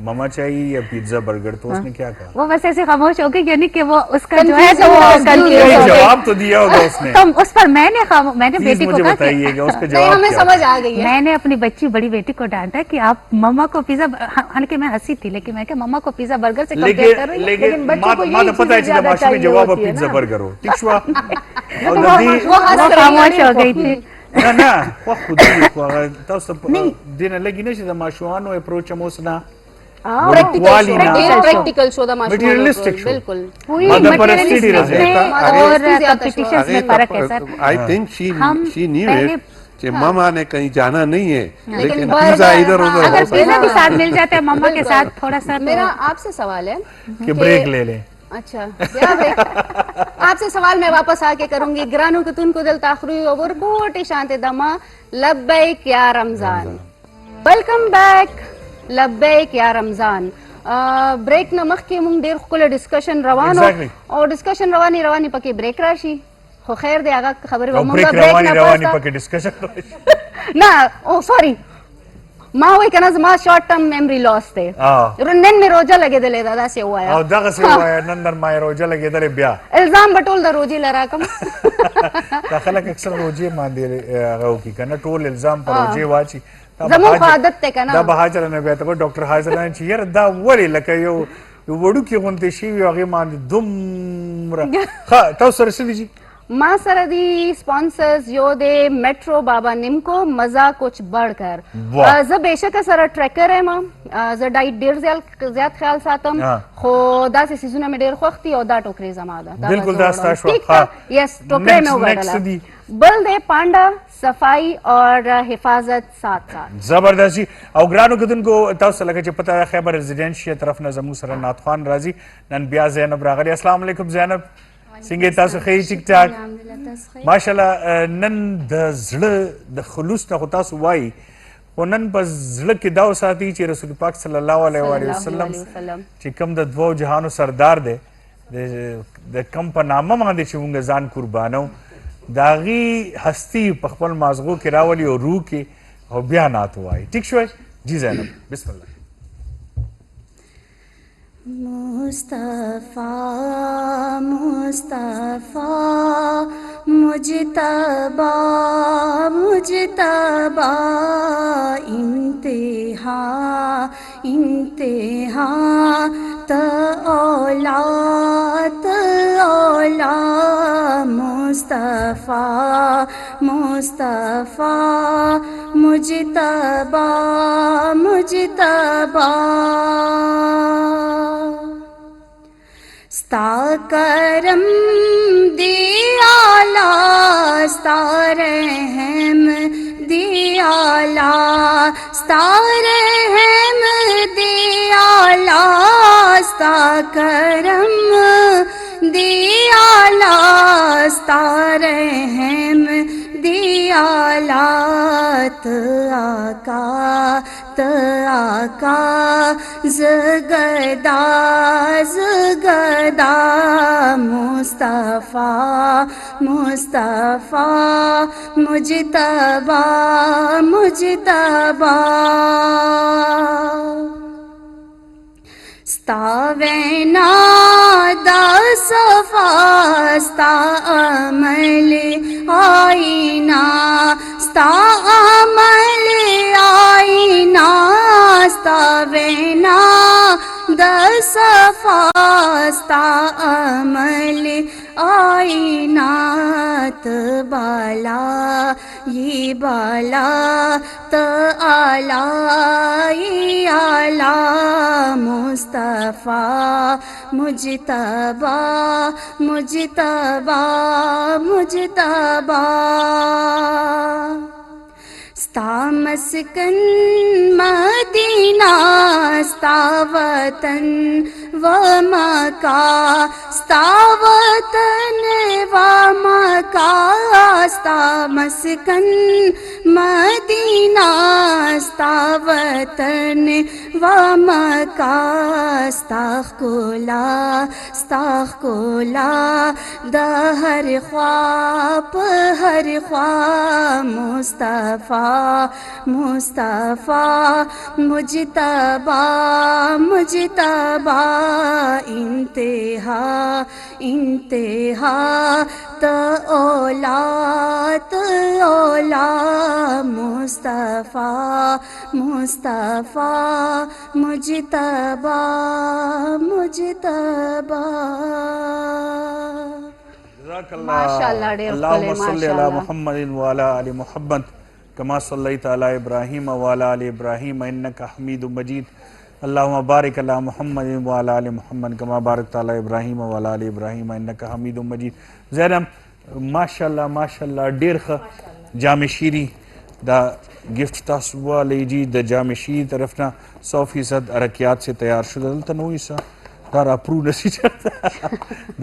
S1: ماما چاہیے یا پیزا برگر تو اس نے کیا کہا؟
S6: وہ بس ایسے خاموش ہو گئی یعنی کہ وہ اس کا جو ہے تو وہ
S1: جواب تو دیا ہوگا اس نے.
S6: تو اس پر میں نے بیٹی کو کہا کہ
S1: اس کا جواب
S2: ہمیں سمجھ آ گئی ہے.
S6: میں نے اپنی بڑی بیٹی کو ڈانٹا کہ آپ مما کو پیزا حالانکہ میں ہنسی تھی لیکن میں کہ مما کو پیزا برگر سے کمپیئر کر رہی ہے
S1: لیکن بچوں کو یہ پتہ ہے کہ معاشرے میں جواب پیزا برگر ہو ٹھیک شو
S6: وہ خاموش ہو گئی تھی.
S1: نه خو خودی خو تاسو دینه لګی نشي د ماشوانو اپروچ موسنا
S2: پریکٹیکل شو دا
S1: مٹیریلسٹک شو
S2: بالکل
S6: اور کمپٹیشنز میں فرق ہے سر.
S7: I think she knew it کہ ماما نے کہیں جانا نہیں ہے لیکن پیزا ادھر ادھر
S6: اگر پیزا بھی ساتھ مل جاتا ہے ماما کے ساتھ تھوڑا سا.
S2: میرا آپ سے سوال ہے
S1: کہ بریک لے لیں
S2: اچھا آپ سے سوال میں واپس آ کے کروں گی. گرانو کہ تن کو دل تاخری اوور کوٹی شانتے دما لبیک یا رمضان. ویلکم بیک لبیک یا رمضان. بریک نه مخکې مونږ ډېر ښکلی ډسکشن روانو او ډسکشن رواني پکې بریک راشي خو خیر دی هغه خبرې به مونږ بریک نه
S1: رواني پکې ډسکشن
S2: نه او سوري ما وایي که نه زما شارټ ټرم میمري لاس دی نن مې روژه لګېدلې ده داسې ووایه
S1: او دغسې ووایه نن در ما یې روژه لګېدلې بیا
S2: الزام به ټول د روژې له راکم.
S1: دا خلک اکثر روژې باندې هغه وکړي که نه ټول الزام په روژې واچي.
S2: زموږ خو عادت دی که نه
S1: دا به حاجره نه بیا ته به ډاکټر حاجره چې یاره دا ولې لکه یو وړوکي غوندې شوي هغې باندې دومره ښه تاسو سره څه دي جي
S2: ما سره دی سپانسرز یو دی میټرو بابا نیمکو مزه کچھ بڑھ کر. زه بېشکه سره ټریکر یم زه ډایټ ډېر زیات خیال ساتم خو داسې څیزونه مې ډېر خوښ دي او دا ټوکرې زما ده.
S1: بالکل دا ستا شوه.
S2: یس ټوکرې مې وګټله. بل دی پانډا صفائی اور حفاظت ساتھ ساتھ
S1: زبردست جی. او ګرانو کتونکو تاسو لکه چې پته خیبر ریزیډنشیا طرف نه زموږ سره نعت خوان راځي نن بیا زینب راغلی. السلام علیکم زینب څنګه تاسو ښه ټیک ټاک ماشاءالله. نن د زړه د خلوص نه خو تاسو وایي خو نن په زړه کې دا وساتي چې رسول پاک صلی الله علیه وسلم چې کوم د دوو جهانو سردار دی د کوم په نامه باندې چې موږ ځان قربانو د هغې هستي په خپل مازغو کې راولي او روح کې او بیا نعت ووایي. ټیک شوی جی زینب بسم الله.
S9: مصطفیٰ مصطفیٰ مجتبیٰ مجتبیٰ انتہا انتہا تعالی تعالی مصطفیٰ مصطفیٰ مجتبیٰ مجتبیٰ ستا کرم دیالا ستا رحم دیالا ستا رحم دیالا ستا کرم دیالا ستا رحم دیالا آقا زگدا زگدا مصطفیٰ مصطفیٰ مجتبیٰ مجتبیٰ ستا وینا دا صفا ستا عمل آئینہ ستا عمل آئینہ ستا وینا دا صفا ستا عمل آئینہ بالا یہ بالا تعالی یہ اعلی مصطفیٰ مجتبیٰ مجتبیٰ مجتبیٰ ستا مسکن مدینہ ستا وطن و مکہ ستا وطن و مکہ ستا مسکن مدینہ ستا وطن و مکہ ستا کولا دا ہر خواب ہر خواب مصطفیٰ مصطفیٰ مجتبیٰ مجتبیٰ انتہا انتہا تعالی تعالی مصطفیٰ مصطفیٰ مجتبیٰ مجتبیٰ
S2: ماشاءاللہ ډیر
S1: اللهم صل علی محمد وعلى آل محمد كما صليت على ابراهيم وعلى آل ابراهيم انك حميد مجيد اللهم بارك على محمد وعلى آل محمد كما باركت على ابراهيم وعلى آل ابراهيم انك حميد مجيد. زینب ماشاءاللہ ماشاءاللہ ډیر ښه جامع شیری دا گفت تاسو والی جی د جامع شیری طرف نه 100% حرکیات سے تیار شده دلته نو ایسا دا راپرو نشي چرته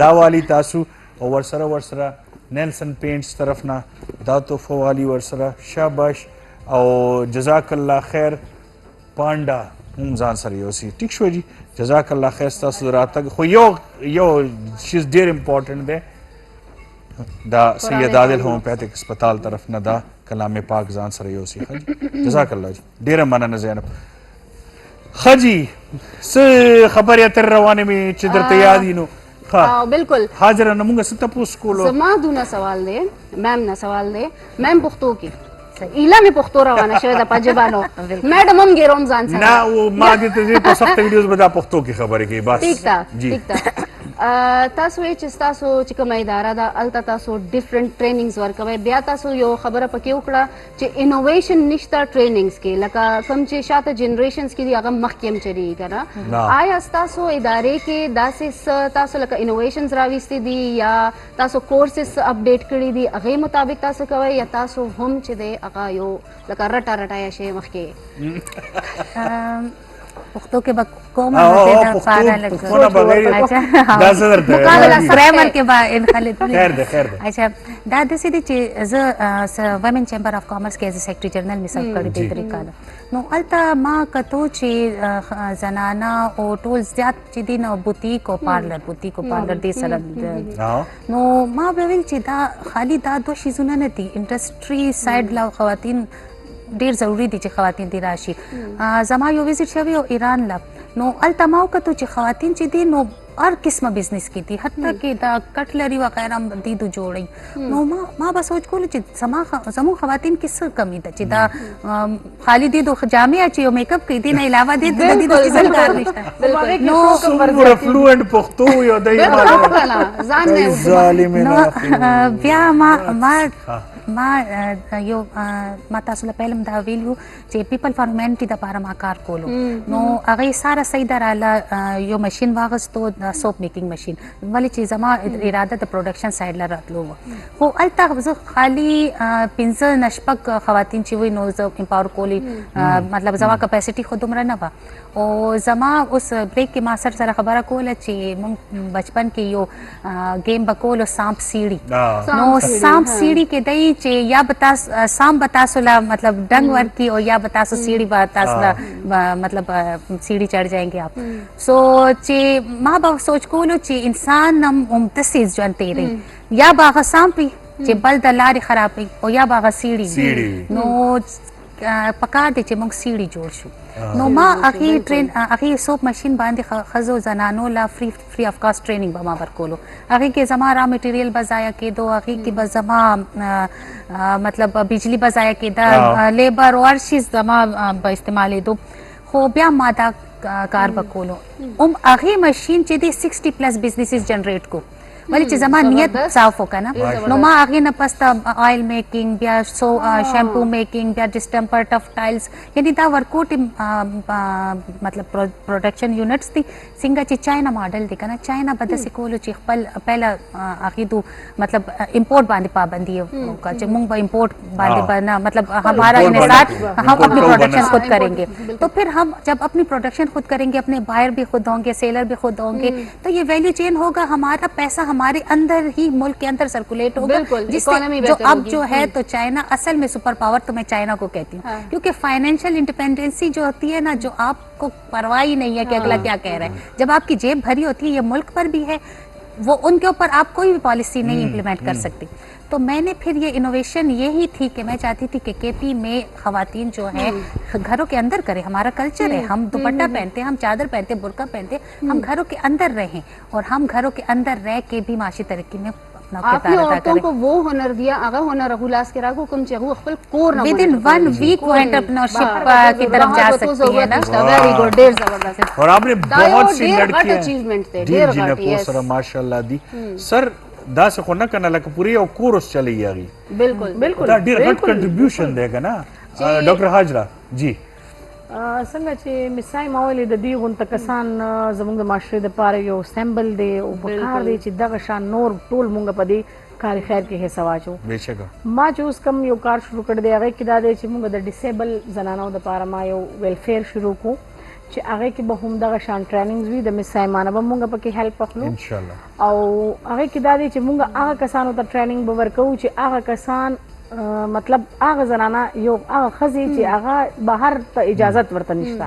S1: دا والی تاسو او ورسره نیلسن پینټس طرف نه دا تحفه والی ورسره شاباش او جزاک الله خیر پانډا هم ځان سره یوسي ټیک شو جی جزاک الله خیر ستاسو راتګ خو یو شیز ډیر امپورټنٹ دی دا سید عادل ہومیوپیتھک اسپتال طرف نه دا کلام پاک ځان سره یوسي جزاک الله جی ډیره مننه زینب خجی څه خبرې اترې روانې مې چې درته یاد وي نو
S2: بالکل
S1: حاضر نه مونږ څه تپوس کولو
S2: زما دونه سوال دی میم نه سوال دی میم پښتو کې ایله مې پښتو روانه شوې ده په ژبانو میډم هم ګیروم ځان سره
S1: نه او ما دې ته په سخت ویډیوز به دا پښتو کې خبرې کوي بس
S2: ٹھیک ده تاسو چې تاسو چې کومه اداره ده هلته تاسو ډفرنٹ ټریننګز ورکوئ بیا تاسو یو خبره پکې وکړه چې انوویشن نشته ټریننګز کې لکه کوم چې شاته جنریشنز کې دي هغه مخکې هم چلیږي که نه آیا ستاسو ادارې کې داسې تاسو لکه انوویشنز راویستي دي یا تاسو کورسز اپډیټ کړي دي هغې مطابق تاسو کوئ یا تاسو هم چې دی هغه یو لکه رټه یا شی مخکې
S6: پختو کے کوم د پارا ګرامر کې با ان خالد
S1: خیر ده
S6: اچھا دا د سې دي چې ز ومن چیمبر اف کامرس کې ایز سیکریټری جنرال می سب کړی دی طریقه نو الته ما کتو چې زنانا او ټول زیات چې دي نو بوتیک او پارلر دې سره نو ما ویل چې دا خالی دا دوه شیزونه نه دي انډستری سایډ لا خواتین ډیر ضروری دي چې خواتین دي راشي زما یو وزټ شوی او ایران لا نو الته ما وکتو چې خواتین چې دي نو هر قسمه بزنس کی دي حتی کې دا کټلری وغیرہ دي دو جوړي نو ما به سوچ کول چې زمو خواتین کې څه کمی ده چې دا خالی دي دو جامع چې یو میک اپ کوي دي نه علاوه دي د دې څه کار نشته
S1: نو څومره فلوئنت پښتو یو دی
S2: ځان نه
S1: ظالم
S6: بیا ما یو ما تاسو له پهلم دا ویلو چې پیپل فار هیومنټی د لپاره ما کار کولو نو هغه ساره صحیح دراله یو ماشين واغستو د سوپ میکینګ ماشين ولې چې زما اراده د پروډکشن سایډ لاره راتلو خو الته زه خالی 15 نشپک خواتین چې وي نو زه امپاور کولی مطلب زما کیپاسټي خو دومره نه و او زما اوس بریک کې ما سره خبره کوله چې مونږ بچپن کې یو گیم بکولو سانپ سیړي نو سانپ سیړي کې دی چې یا بتاس سام بتاسو لا مطلب ڈنگ ورکی اور یا بتاسو سیڑھی بتاسو لا مطلب سیڑھی چڑھ جائیں گے آپ سو چی ماں با سوچ کولو چی انسان نم امتسیز جانتے رہی یا باغ سام پی چی بل دلاری خرابی اور یا باغ سیڑھی نو پکار دی چې موږ سیړي جوړ شو نو ما هغه سوپ ماشين باندې خزو زنانو لا فری اف کاسٹ ټریننګ به ما ورکولو هغه کې زما را میټیریل بزایا کېدو هغه کې به زما مطلب بجلی بزایا کېده لیبر او هر شي زما به استعمالېدو خو بیا ما دا کار وکولو هغه ماشين چې دی 60 پلس بزنسز جنریټ کو ولی چې زما نیت صاف وکنه نو ما هغه نه پستا آیل میکینګ بیا سو شیمپو میکینګ بیا ډسټمپر ټف ټایلز یعنی دا ورکوټ مطلب پروډکشن یونټس دي څنګه چې چاینا ماډل دي کنه چاینا بده سکولو چې خپل پهلا هغه دو مطلب امپورٹ باندې پابندی کا چې موږ به امپورٹ باندې بنا مطلب ہمارا انحصار ہم اپنی پروڈکشن خود کریں گے تو پھر ہم جب اپنی پروڈکشن خود کریں گے اپنے بائر بھی خود ہوں گے سیلر بھی خود ہوں گے تو یہ ویلیو چین ہوگا ہمارا پیسہ ہمارے اندر ہی ملک کے اندر سرکولیٹ ہوگا جس سے جو اب جو ہے تو چائنا اصل میں سپر پاور تو میں چائنا کو کہتی ہوں کیونکہ فائنینشیل انڈیپینڈنسی جو ہوتی ہے نا جو آپ کو پرواہ ہی نہیں ہے کہ اگلا کیا کہہ رہا ہے جب آپ کی جیب بھری ہوتی ہے یہ ملک پر بھی ہے وہ ان کے اوپر آپ کوئی بھی پالیسی نہیں امپلیمنٹ کر سکتی تو میں نے پھر یہ انوویشن یہی تھی کہ میں چاہتی تھی کہ کے پی میں خواتین جو ہیں گھروں کے اندر کریں ہمارا کلچر ہے ہم دوپٹہ پہنتے ہیں ہم چادر پہنتے ہیں برقع پہنتے ہیں ہم گھروں کے اندر رہیں اور ہم گھروں کے اندر رہ کے بھی معاشی ترقی میں
S2: آپ نے عورتوں کو وہ ہنر دیا اگر ہنر رغولاس کے راگو کم چاہو خپل کور نہ
S6: ود ان 1 ویک وہ انٹرپرینورشپ کی طرف جا سکتی ہے نا
S2: ویری گڈ ڈیر زبردست
S1: اور آپ نے بہت سی لڑکیاں
S2: اچیومنٹ تھے ڈیر
S1: غٹ یس سر ماشاءاللہ دی سر دا سے خو نه کنه لکه پوری او کورس چلی یاري
S2: بالکل بالکل
S1: دا ډیر غټ کنټریبیوشن دی کنه ډاکټر حاجرہ جی
S4: څنګه چې مسای ماولې د دې غونته کسان زموږ د معاشرې د پاره یو سیمبل دی او پکار دی چې دغه شان نور ټول مونږ په دې کار خیر کې حصہ واچو
S1: بهشکه
S4: ما چې اوس کم یو کار شروع کړ دی هغه کې دا دی چې مونږ د ډیسیبل زنانو د پاره ما یو ویلفیر شروع کو چې هغه کې به هم دغه شان ټریننګز وي د مس سایمانه به مونږ پکې هیلپ وکړو
S1: ان شاء الله.
S4: او هغه کې دا دی چې مونږ هغه کسانو ته ټریننګ به ورکوو چې هغه کسان مطلب هغه زنانه یو هغه ښځې چې هغه بهر ته اجازت ورته نشته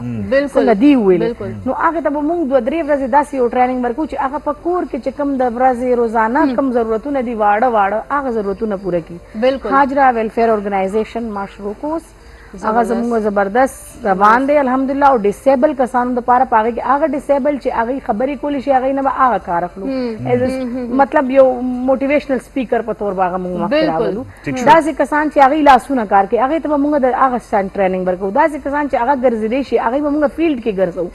S4: څنګه دی وویل نو هغه ته به مونږ 2-3 ورځې داسې یو ټریننګ ورکوو چې هغه په کور کې چې کوم د ورځې روزانه کوم ضرورتونه دي واړه هغه ضرورتونه پوره کړي. هاجرا ویلفیر ارګنایزیشن ما شروع کوس هغه زموږ زبردست روان دی الحمدلله او ډیسیبل کسانو دپاره په هغې کې هغه ډیسیبل چې هغې خبرې کولی شي هغې نه به هغه کار اخلو مطلب یو موټیویشنل سپیکر په طور به هغه مونږ مخکې راولو. داسې کسان چې هغې لاسونه کار کوي هغې ته به مونږ د هغه شان ټریننګ ورکوو. داسې کسان چې هغه ګرځېدی شي هغې به مونږ فیلډ کې ګرځوو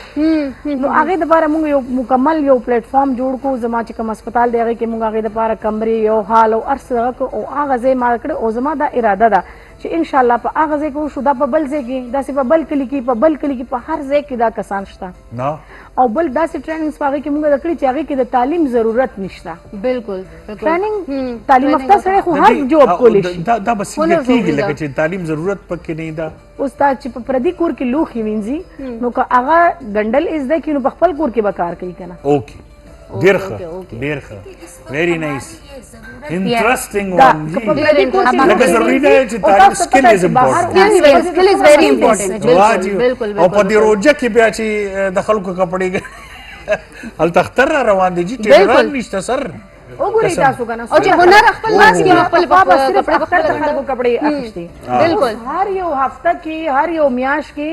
S4: نو هغې دپاره مونږ یو مکمل یو پلیټفارم جوړ کړو. زما چې کوم هسپتال دی هغې کې مونږ هغې دپاره کمرې یو حال او هر څه دغه کړو او هغه ځای ما کړی او زما دا اراده ده چې انشاءالله په هغه ځای کې وشو دا په بل ځای کې داسې په بل کلي کې په بل کلي کې په هر ځای کې دا کسان شته او بل داسې ټریننګز په هغې کې مونږ کړي چې هغې کې د تعلیم ضرورت نشته.
S2: بالکل
S4: ټریننګ تعلیم یافته سړی خو هر جوب کولی شي.
S1: دا به څنګه کېږي لکه چې تعلیم ضرورت پکې نه ده
S4: اوس تا چې په پردي کور کې لوښي وینځي نو که هغه ګنډل زده کړي نو په خپل کور کې به کار کوي که نه.
S1: اوکې ډېر ښه ډېر ښه ویری نایس انټرسټینګ ون لکه ضروري نه چې تعلیم سکل از امپورټنټ
S2: سکل از ویری امپورټنټ بالکل
S1: او په دې روجه کې بیا چې د خلکو کپړې هلته اختر را روان دي جی ټیلران نشته سر
S4: وګورئ تاسو کنه
S2: او چې هنر خپل لاس کې خپل
S4: بابا صرف اختر ته خلکو کپړې اخیستي
S2: بالکل
S4: هر یو هفته کې هر یو میاش کې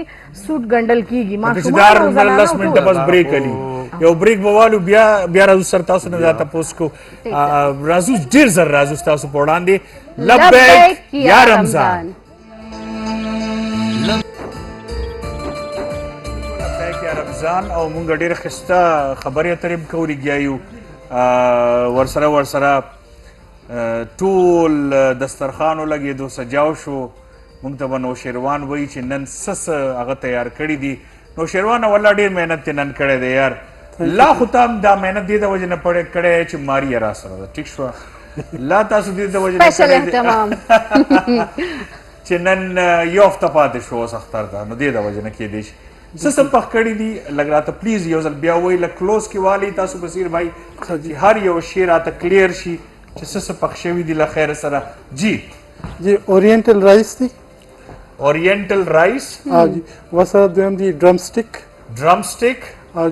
S4: سوټ ګنډل کیږي ما
S1: شومان 10 منټه بس بریک علی یو بریک بوالو بیا راځو سر تاسو نه دا تاسو کو راځو ډیر زر راځو تاسو په وړاندې لبیک یا رمضان لبیک یا رمضان او مونږ ډیر خسته خبرې اترې کوو یو ورسره ټول دسترخوان ولګېدو سجاو شو مونږ ته به نوشیروان وایي چې نن سس هغه تیار کړي دي نوشیروان والله ډېر محنت یې نن کړی دی یار لا خو تا هم دا محنت دې د وجې نه کړی چې ماري یې را سره ده ټیک شوه لا تاسو دې د وجې نه چې نن یو هفته پاتې شو اوس اختر ته نو دې د وجې نه کېدی شي څه څه پخ کړي دي لږ راته پلیز یو ځل بیا وایي لږ کلوز کې والی تاسو بصیر بھائی چې هر یو شی راته کلیر شي چې څه څه پخ شوي دي له خیر سره جی
S5: اورینټل رایس دی
S1: اورینټل رایس
S5: جی ورسره دویم دی ډرم سټیک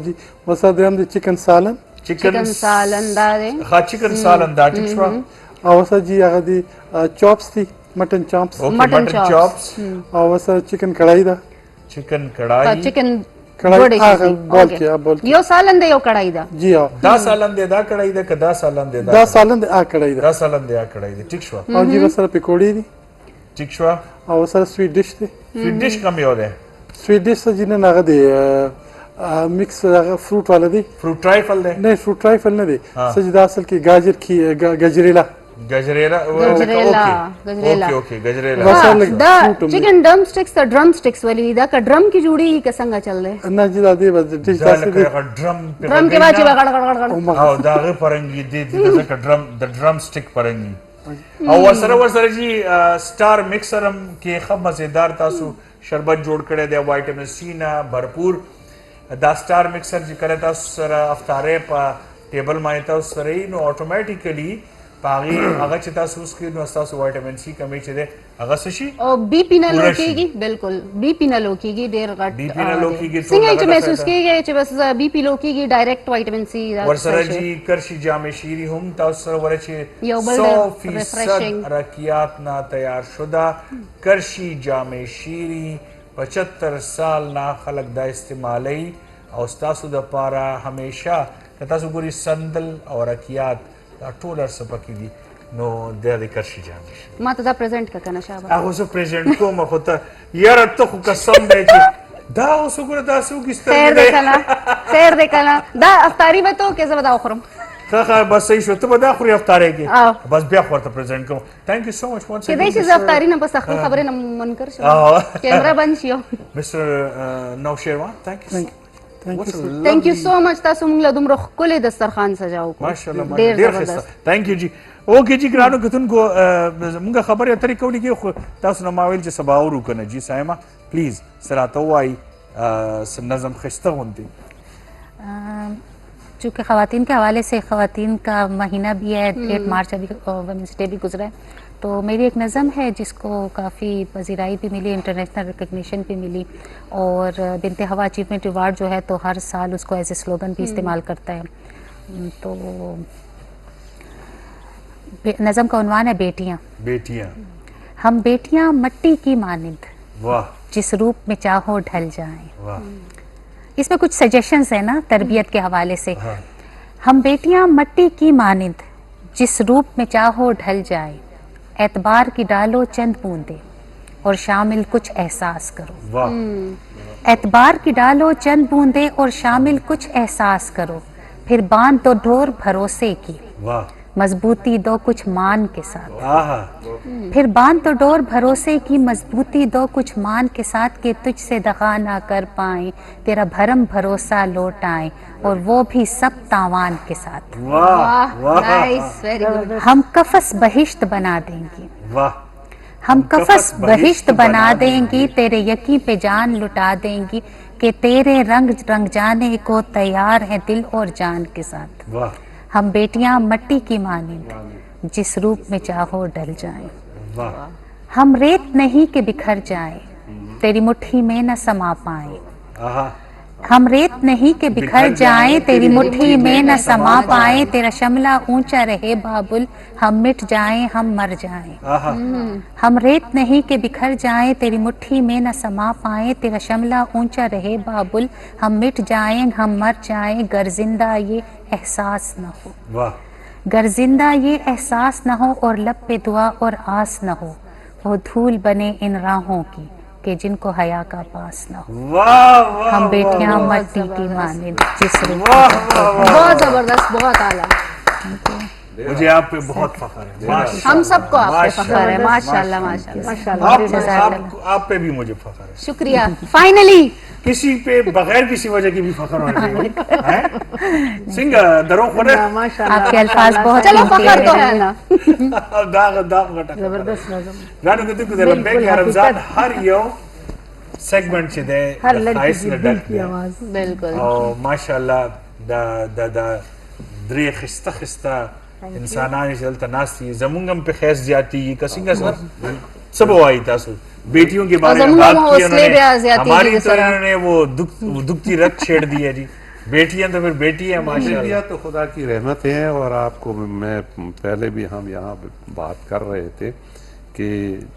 S5: جی ورسره دویم دی چکن سالن
S2: دا دی
S1: ها چکن سالن دا ټیک شوه
S5: او ورسره جی هغه دی چاپس دی مټن چاپس او ورسره چکن کړای ده
S1: چکن کڑھائی
S2: یو سالن دی یو کڑھائی ده
S5: جی
S1: دا سالن دی دا کڑھائی ده که دا سالن دی
S5: دا سالن دی کڑھائی ده
S1: دا سالن دی کڑھائی ده ٹھیک شوه
S5: او جی ورسره پکوړې دي
S1: ٹھیک شوه
S5: او ورسره سویټ ډش دی
S1: سویټ ډش کوم یو دی
S5: سویټ ډش څه جی نن هغه دی مکس هغه فروټ والا دی
S1: فروټ ټرایفل دی
S5: نه فروټ ټرایفل نه دی څه جی دا اصل کې گاجر کی گجریلا
S2: دا چکن ڈرم سٹکس دا ڈرم سٹکس والی دا کا ڈرم کی جوڑی کا څنګه چل دی
S5: نه جی دا دی بس ډش تاسو دی
S2: ډرم کې باندې غړ غړ غړ
S1: او دا غ پرنګي دی دا ډرم د ډرم سټیک پرنګي او ورسره جی سٹار مکسر هم کې خب مزیدار تاسو شربت جوړ کړی دی وایټامین سی نه بھرپور دا سٹار مکسر چې کله تاسو سره افطارې په ټیبل باندې تاسو سره نو اتوماتیکلی پاغي هغه چې تاسو اوس کې نو تاسو وایټامین سی کمی چې ده هغه څه شي
S2: او بی پی نه لوکيږي بالکل بی پی نه لوکيږي ډېر غټ
S1: بی پی نه لوکيږي
S2: څنګه چې محسوس کیږي چې بس بی پی لوکيږي ډایرکټ وایټامین سی
S1: ورسره جی کرشي جامع شیری هم تاسو سره ورچې 100% رکیات نه تیار شده کرشي جامع شیری 75 سال نه خلک دا استعمالي او تاسو د پاره همیشه تاسو ګوري سندل او رکیات دا ټول څه پکې دي نو د دې کرشي جامع
S2: ما ته دا پریزنټ کا کنه شابه
S1: هغه زه پریزنټ کوم خو ته یاره ته خو قسم دی چې دا اوس وګوره دا څه وګستل
S2: خیر دی کنه دا افطاری به تو کې زه به دا وخورم
S1: ښه بس صحیح شو ته به دا خورې افطاری کې بس بیا خو ورته پریزنټ کوم تھینک یو سو مچ وانس
S2: کېدای شي زه افطاري نه بس خپل خبرې نه منکر شم کیمرا بند شي
S1: مسټر نوشیروان
S2: تھینک یو سو مچ تاسو موږ له دومره ښکلې دسترخوان سجاو کو
S1: ماشاءالله ډېر ښه تھینک یو جی اوکې جی ګرانو کتونکو موږ خبرې اترې کولی کې خو تاسو نه ما ویل چې سبا اورو که نه جی سایمه پلیز سه راته ووایي نظم خستہ ہوتی.
S6: چونکہ خواتین کے حوالے سے خواتین کا مہینہ بھی ہے, 8 مارچ ابھی ویمنس ڈے بھی گزرا ہے, تو میری ایک نظم ہے جس کو کافی پذیرائی بھی ملی, انٹرنیشنل ریکگنیشن بھی ملی, اور بنت ہوا اچیومنٹ ایوارڈ جو ہے تو ہر سال اس کو ایز اے سلوگن بھی استعمال کرتا ہے. تو نظم کا عنوان ہے بیٹیاں.
S1: بیٹیاں.
S6: ہم بیٹیاں مٹی کی مانند,
S1: واہ,
S6: جس روپ میں چاہو ڈھل جائیں.
S1: واہ.
S6: اس میں کچھ سجیشنز ہیں نا تربیت کے حوالے سے. ہم بیٹیاں مٹی کی مانند, جس روپ میں چاہو ڈھل جائے, اعتبار کی ڈالو چند بوندے اور شامل کچھ احساس کرو.
S1: واہ.
S6: اعتبار کی ڈالو چند بوندے اور شامل کچھ احساس کرو, پھر باندھ دو ڈور بھروسے کی,
S1: واہ.
S6: مضبوطی دو کچھ مان کے ساتھ.
S1: آہا.
S6: پھر باندھ دو ڈور بھروسے کی, مضبوطی دو کچھ مان کے ساتھ, کہ تجھ سے دغا نہ کر پائیں, تیرا بھرم بھروسہ لوٹ آئیں, اور وہ بھی سب تاوان کے ساتھ.
S1: واہ, واہ.
S2: نائس, ویری گڈ.
S6: ہم قفس بہشت بنا دیں گی,
S1: واہ.
S6: ہم قفس بہشت بنا دیں گی, تیرے یقین پہ جان لٹا دیں گی, کہ تیرے رنگ رنگ جانے کو تیار ہے دل اور جان کے ساتھ.
S1: واہ.
S6: ہم بیٹیاں مٹی کی مانند, جس روپ میں چاہو ڈل جائیں.
S1: واہ.
S6: ہم ریت نہیں کہ بکھر جائیں, تیری مٹھی میں نہ سما پائیں.
S1: آہا.
S6: ہم ریت نہیں کہ بکھر جائیں, تیری مٹھی میں نہ سما پائیں, تیرا شملہ اونچا رہے بابل, ہم مٹ جائیں ہم مر جائیں.
S1: آہا.
S6: ہم ریت نہیں کہ بکھر جائیں, تیری مٹھی میں نہ سما پائیں, تیرا شملہ اونچا رہے بابل, ہم مٹ جائیں ہم مر جائیں, گر زندہ یہ احساس نہ ہو.
S1: واہ.
S6: گر زندہ یہ احساس نہ ہو, اور لب پہ دعا اور آس نہ ہو, وہ دھول بنے ان راہوں کی, کہ جن کو حیا کا پاس نہ ہو.
S1: واہ, واہ.
S6: ہم بیٹیاں مٹی کی مانند, جس روپ
S1: واہ, واہ, واہ.
S2: بہت زبردست, بہت اعلیٰ.
S1: مجھے آپ پہ بہت فخر ہے. ماشاء
S2: ہم سب کو آپ پہ فخر ہے. ماشاء اللہ, ماشاء اللہ.
S1: آپ پہ بھی مجھے فخر ہے.
S2: شکریہ. فائنلی
S1: کسی پہ بغیر کسی وجہ کی بھی فخر ہونا چاہیے. سنگ درو خود
S6: آپ کے الفاظ بہت
S2: چلو فخر تو ہے نا.
S1: داغ داغ غټه
S4: زبردست نظم.
S1: غاړه د دې د لبیک یا رمضان هر یو سیگمنٹ چې ده
S4: ہر لڑکی کی دل کی آواز.
S2: بالکل.
S1: او ماشاءالله د درې خسته خسته انسانان چې دلته ناست دي زمونږ هم په خیس زیاتېږي که څنګه څه به وایي تاسو بیٹیوں کے بارے میں بات کی انہوں نے, ہماری تو انہوں نے وہ دکھتی رت چھیڑ دی ہے. جی بیٹیاں تو پھر بیٹی ہیں ماشاءاللہ.
S7: تو خدا کی رحمت ہے. اور آپ کو میں پہلے بھی ہم یہاں بات کر رہے تھے کہ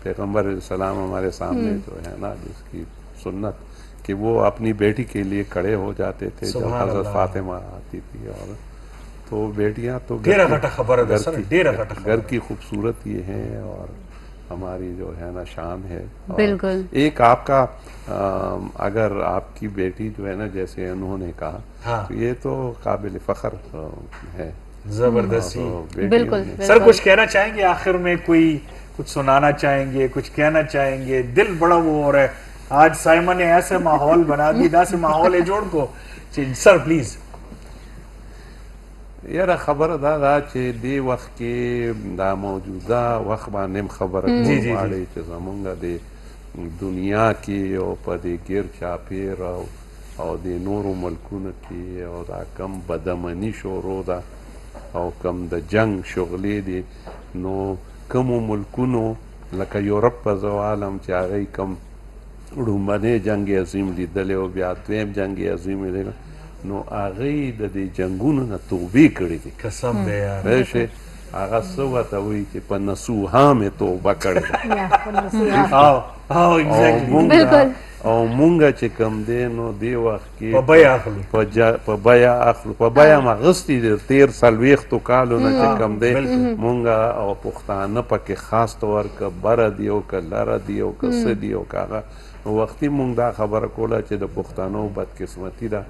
S7: پیغمبر علیہ السلام ہمارے سامنے جو ہے نا جس کی سنت کہ وہ اپنی بیٹی کے لیے کھڑے ہو جاتے تھے جب حضرت فاطمہ آتی تھی. اور تو بیٹیاں تو گھر کی خوبصورت یہ ہیں اور ہماری جو ہے نا شان ہے.
S2: بالکل.
S7: ایک آپ کا اگر آپ کی بیٹی جو ہے نا جیسے انہوں نے کہا تو یہ تو قابل فخر ہے.
S1: زبردستی.
S2: بالکل.
S1: سر کچھ کہنا چاہیں گے آخر میں, کوئی کچھ سنانا چاہیں گے, کچھ کہنا چاہیں گے؟ دل بڑا وہ ہو رہا ہے آج سائمہ نے ایسے ماحول بنا دی, ایسے ماحول ہے جوڑ کو. سر پلیز.
S7: یاره خبره دا چې دی وخت کې دا موجوده وخت باندې خبره غواړي چې زمونږ د دنیا کې او په دې ګیر چاپیر او د نورو ملکونو کې او دا کم بدامني شروع ده او کم د جنگ شغلې دي, نو کومو ملکونو لکه یورپ په زوالم چې هغوی کم لومړنی جنگ عظیم لیدلی او بیا دویم جنگ عظیم لیدلی, نو هغوی د دې جنګونو نه توبې کړې دي.
S1: قسم دی یار.
S7: راشي هغه څه ورته وایي چې په نصوحا مې توبه کړې ده. او مونږ چې کوم دی نو دې وخت کې
S1: په بیه اخلو,
S7: په بیه اخلو, په بیه م اخیستي دي 13-40 کالو نه چې کوم دی مونږ او پښتانه پکې خاص طور که بره دي او که لره دي او که څه دي او که هغه وختي مونږ دا خبره کوله چې د پښتنو بدقسمتي ده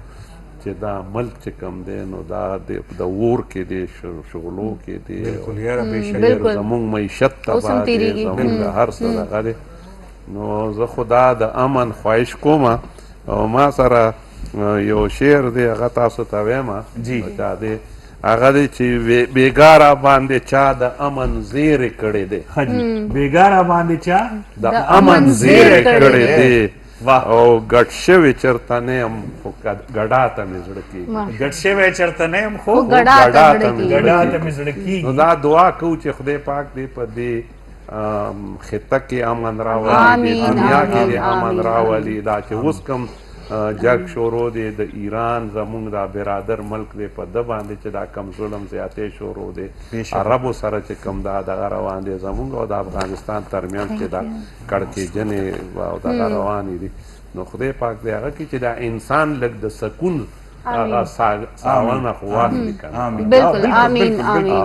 S7: چې دا ملک چې کم دی نو دا د اور کې دی, شغلو کې دی, زمونږ معیشت تباه دی, زمونږ هر څه دغه دی. نو زه خو دا د امن خواهش کوم او ما سره یو شعر دی هغه تاسو ته ویمه چا دی هغه دی چې بیګاره باندې چا د امن زیرې کړی دی.
S1: بیګاره باندې چا
S7: د امن زیرې کړی دی, او ګډ شوی چرته نه هم خو ګډا ته مې زړه کېږي.
S1: ګډ شوی چرته نه یم خو
S2: ګډا ته
S1: مې زړه کېږي.
S7: نو دا دعا کوو چې خدای پاک دې په دې خطه کې امن راولي، دې دنیا کې دې امن راولي. دا چې اوس کوم جنگ شروع دی د ایران زمونږ دا برادر ملک دی په ده باندې چې دا کم ظلم زیاتې شروع دی عربو سره چې کم دا دغه روان دی زمونږ او د افغانستان ترمنځ چې دا کړکېچنې او دغه روانې دي. نو خدای پاک دی هغه کې چې دا انسان لږ د سکون هغه ساونه خو واخلي که نه.
S2: بالکل آمین آمین.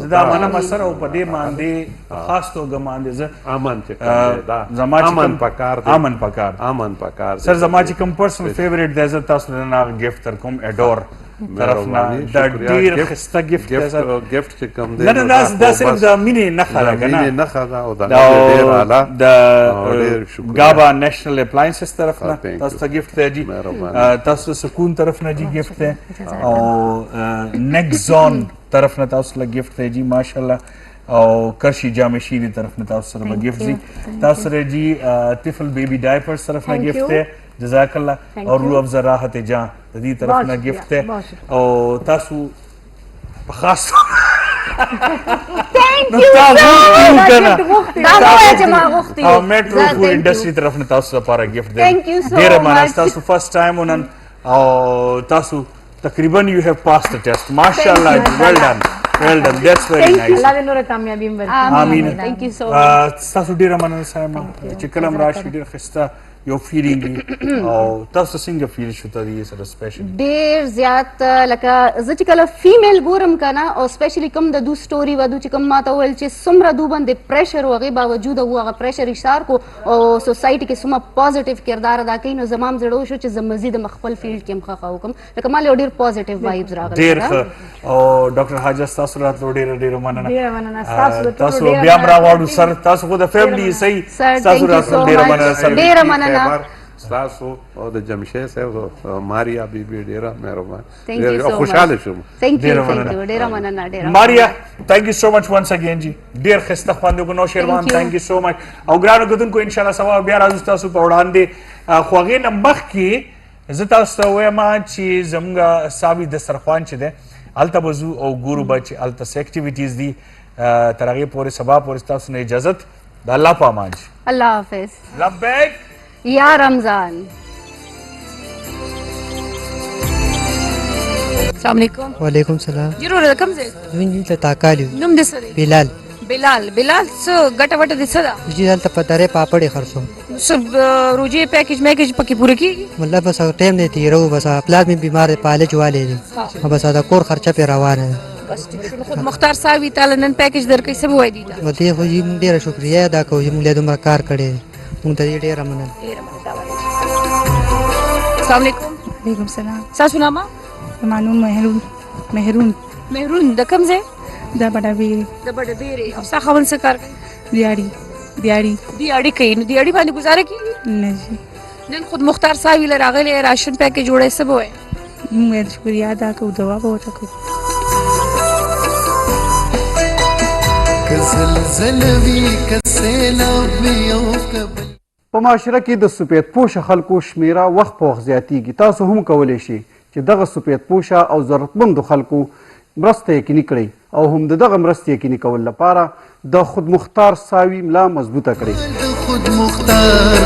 S1: زه دا منم سره او په دې باندې خاص توګه باندې زه
S7: امن چې کوم دی دا امن پکار دی.
S1: امن پکار
S7: امن پکار دی.
S1: سر زما چې کوم پرسنل فیوریټ دی زه تاسو ته نه ګفټ در کوم اډور طرف نه دا ډېر ښایسته ګفټ دی.
S7: ګفټ چې کوم دی
S1: نه دا صرف د مینې نښه ده که نه،
S7: مینې نښه ده او د ډېر اعلی
S1: د ګابا نیشنل اپلاینسز طرف نه تاسو ته ګفټ دی جي. تاسو سکون طرف نه جي ګفټ دی او نیکس زون طرف نه تاسو له ګفټ دی جي ماشاءالله. او کرشی جامع شیری طرف نه تاسو سره ګفټ دي. تاسو سره جی طفل بیبی ډایپرز طرف نه ګفټ دی جزاک الله. اور روح افزا راحت جان د دې طرف نه ګفټ دی او تاسو په خاص
S2: Thank you so much. دا وایي چې ما غوښتي
S1: او میټرو فود انډستری طرف نه تاسو لپاره ګفټ دی.
S2: Thank you so
S1: ډېره مننه.
S2: much.
S1: تاسو فرست ټایم ونن او تاسو تقریبا یو هیو پاس د ټیسټ ماشاءالله. ویل ډن ویل ډن دیټس ویری نایس.
S4: الله دې نور کامیابی ورکړي.
S1: آمین.
S2: Thank you so much.
S1: تاسو ډیره مننه سایما چې کلم راشي ډیر خسته یو فیلینګ او تاسو څنګه فیل شو ته دې سره سپیشل
S2: ډیر زیات لکه زه چې کله فیمیل ګورم کنه او سپیشلی کوم د دو سټوري ودو چې کوم ماته ویل چې څومره دو باندې پریشر وغه باوجود هغه پریشر اشار کو او سوسایټي کې څومره پوزټیو کردار ادا کوي. نو زمام زړه شو چې زه مزید مخفل فیلډ کې مخه وکم لکه مال ډیر پوزټیو وایبز راغلي.
S1: ډیر او ډاکټر حاجه تاسو راتلو ډیر مننه.
S4: ډیر مننه
S1: تاسو بیا راوړو سر تاسو خو د فیملی صحیح تاسو راتلو ډیر مننه سر.
S2: ډیر مننه
S7: تاسو او د جمشید صاحب ماریا بیبي ډیره مهربان.
S2: Thank you so much.
S7: خوشاله شوم.
S2: Thank you ډیر مننه. ډیر
S1: ماریا thank you so much once again جی. ډیر خسته خواندو کو نو شیروان thank you so much. او ګرانو غدونکو ان شاء الله سبا بیا راځو تاسو په وړاندې خوږې نمبخ کې زه تاسو ته وایم چې زموږ ساوي دسترخوان چې ده الته بزو او ګورو بچ الته اکټیویټیز دي تر هغې پورې سبا پورې تاسو نه اجازت د الله په امان.
S2: الله حافظ.
S1: لبیک
S2: یا رمضان.
S10: السلام علیکم.
S11: وعلیکم السلام.
S10: ضرور کوم ځای
S11: زمونږ ته تاکالیو
S10: نوم دې څه دی؟
S11: بلال.
S10: بلال څه ګټه وټه دې څه ده؟
S11: جی دلته په درې پاپړې خرڅوم.
S10: څه روجې پیکیج میکیج پکې پوره کېږي؟
S11: مطلب بس ټایم دی تېرو بس پلار مې بیمار دی پالج والی دی بس دا کور خرچه پې روانه ده.
S10: بس خود مختار صاحب تعالی نن پیکیج درکوي څه به وایي دي ته؟
S11: نو دې خو جی موږ ډېره شکریه ادا کوو چې موږ له دومره کار کړی دی. موږ ته دې ډېره مننه.
S10: السلام علیکم.
S12: وعلیکم السلام.
S10: ستاسو نامه؟
S12: زما نوم مهرون.
S10: د کوم ځای؟
S12: د بډابیرې.
S10: د بډابیرې. او ستا خاوند څه کار کوي؟
S12: دیاړي
S10: کوي. نو دیاړي باندې ګزاره کېږي؟
S12: نه جی.
S10: نن خود مختار صاحب له راغلی راشن پیکیج جوړی څه به وایي؟
S12: موږ شکریه ادا کوو دعا به ورته کوو.
S13: په معاشره کې د سپید پوشه خلکو شمیره وخت په وخت زیاتیږي. تاسو هم کولی شئ چې دغه سپید پوشه او ضرورتمندو خلکو مرسته یقیني کړئ او هم د دغه مرستې یقیني کولو لپاره د خود مختار ساوي ملا مضبوطه کړئ.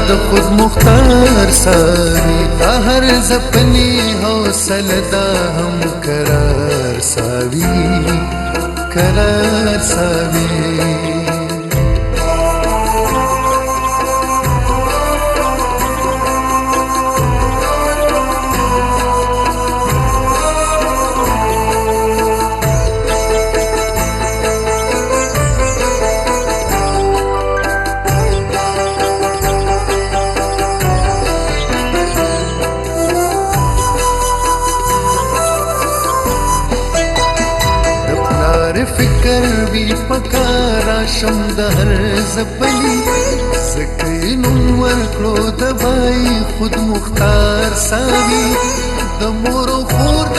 S3: د خود مختار ساوي دا هر زپنی حوصله دا هم قرار ساوي. فکر وی پکارا شم د هر زپلی سکینون ورکړو د بای خود مختار ساوي د مور خور د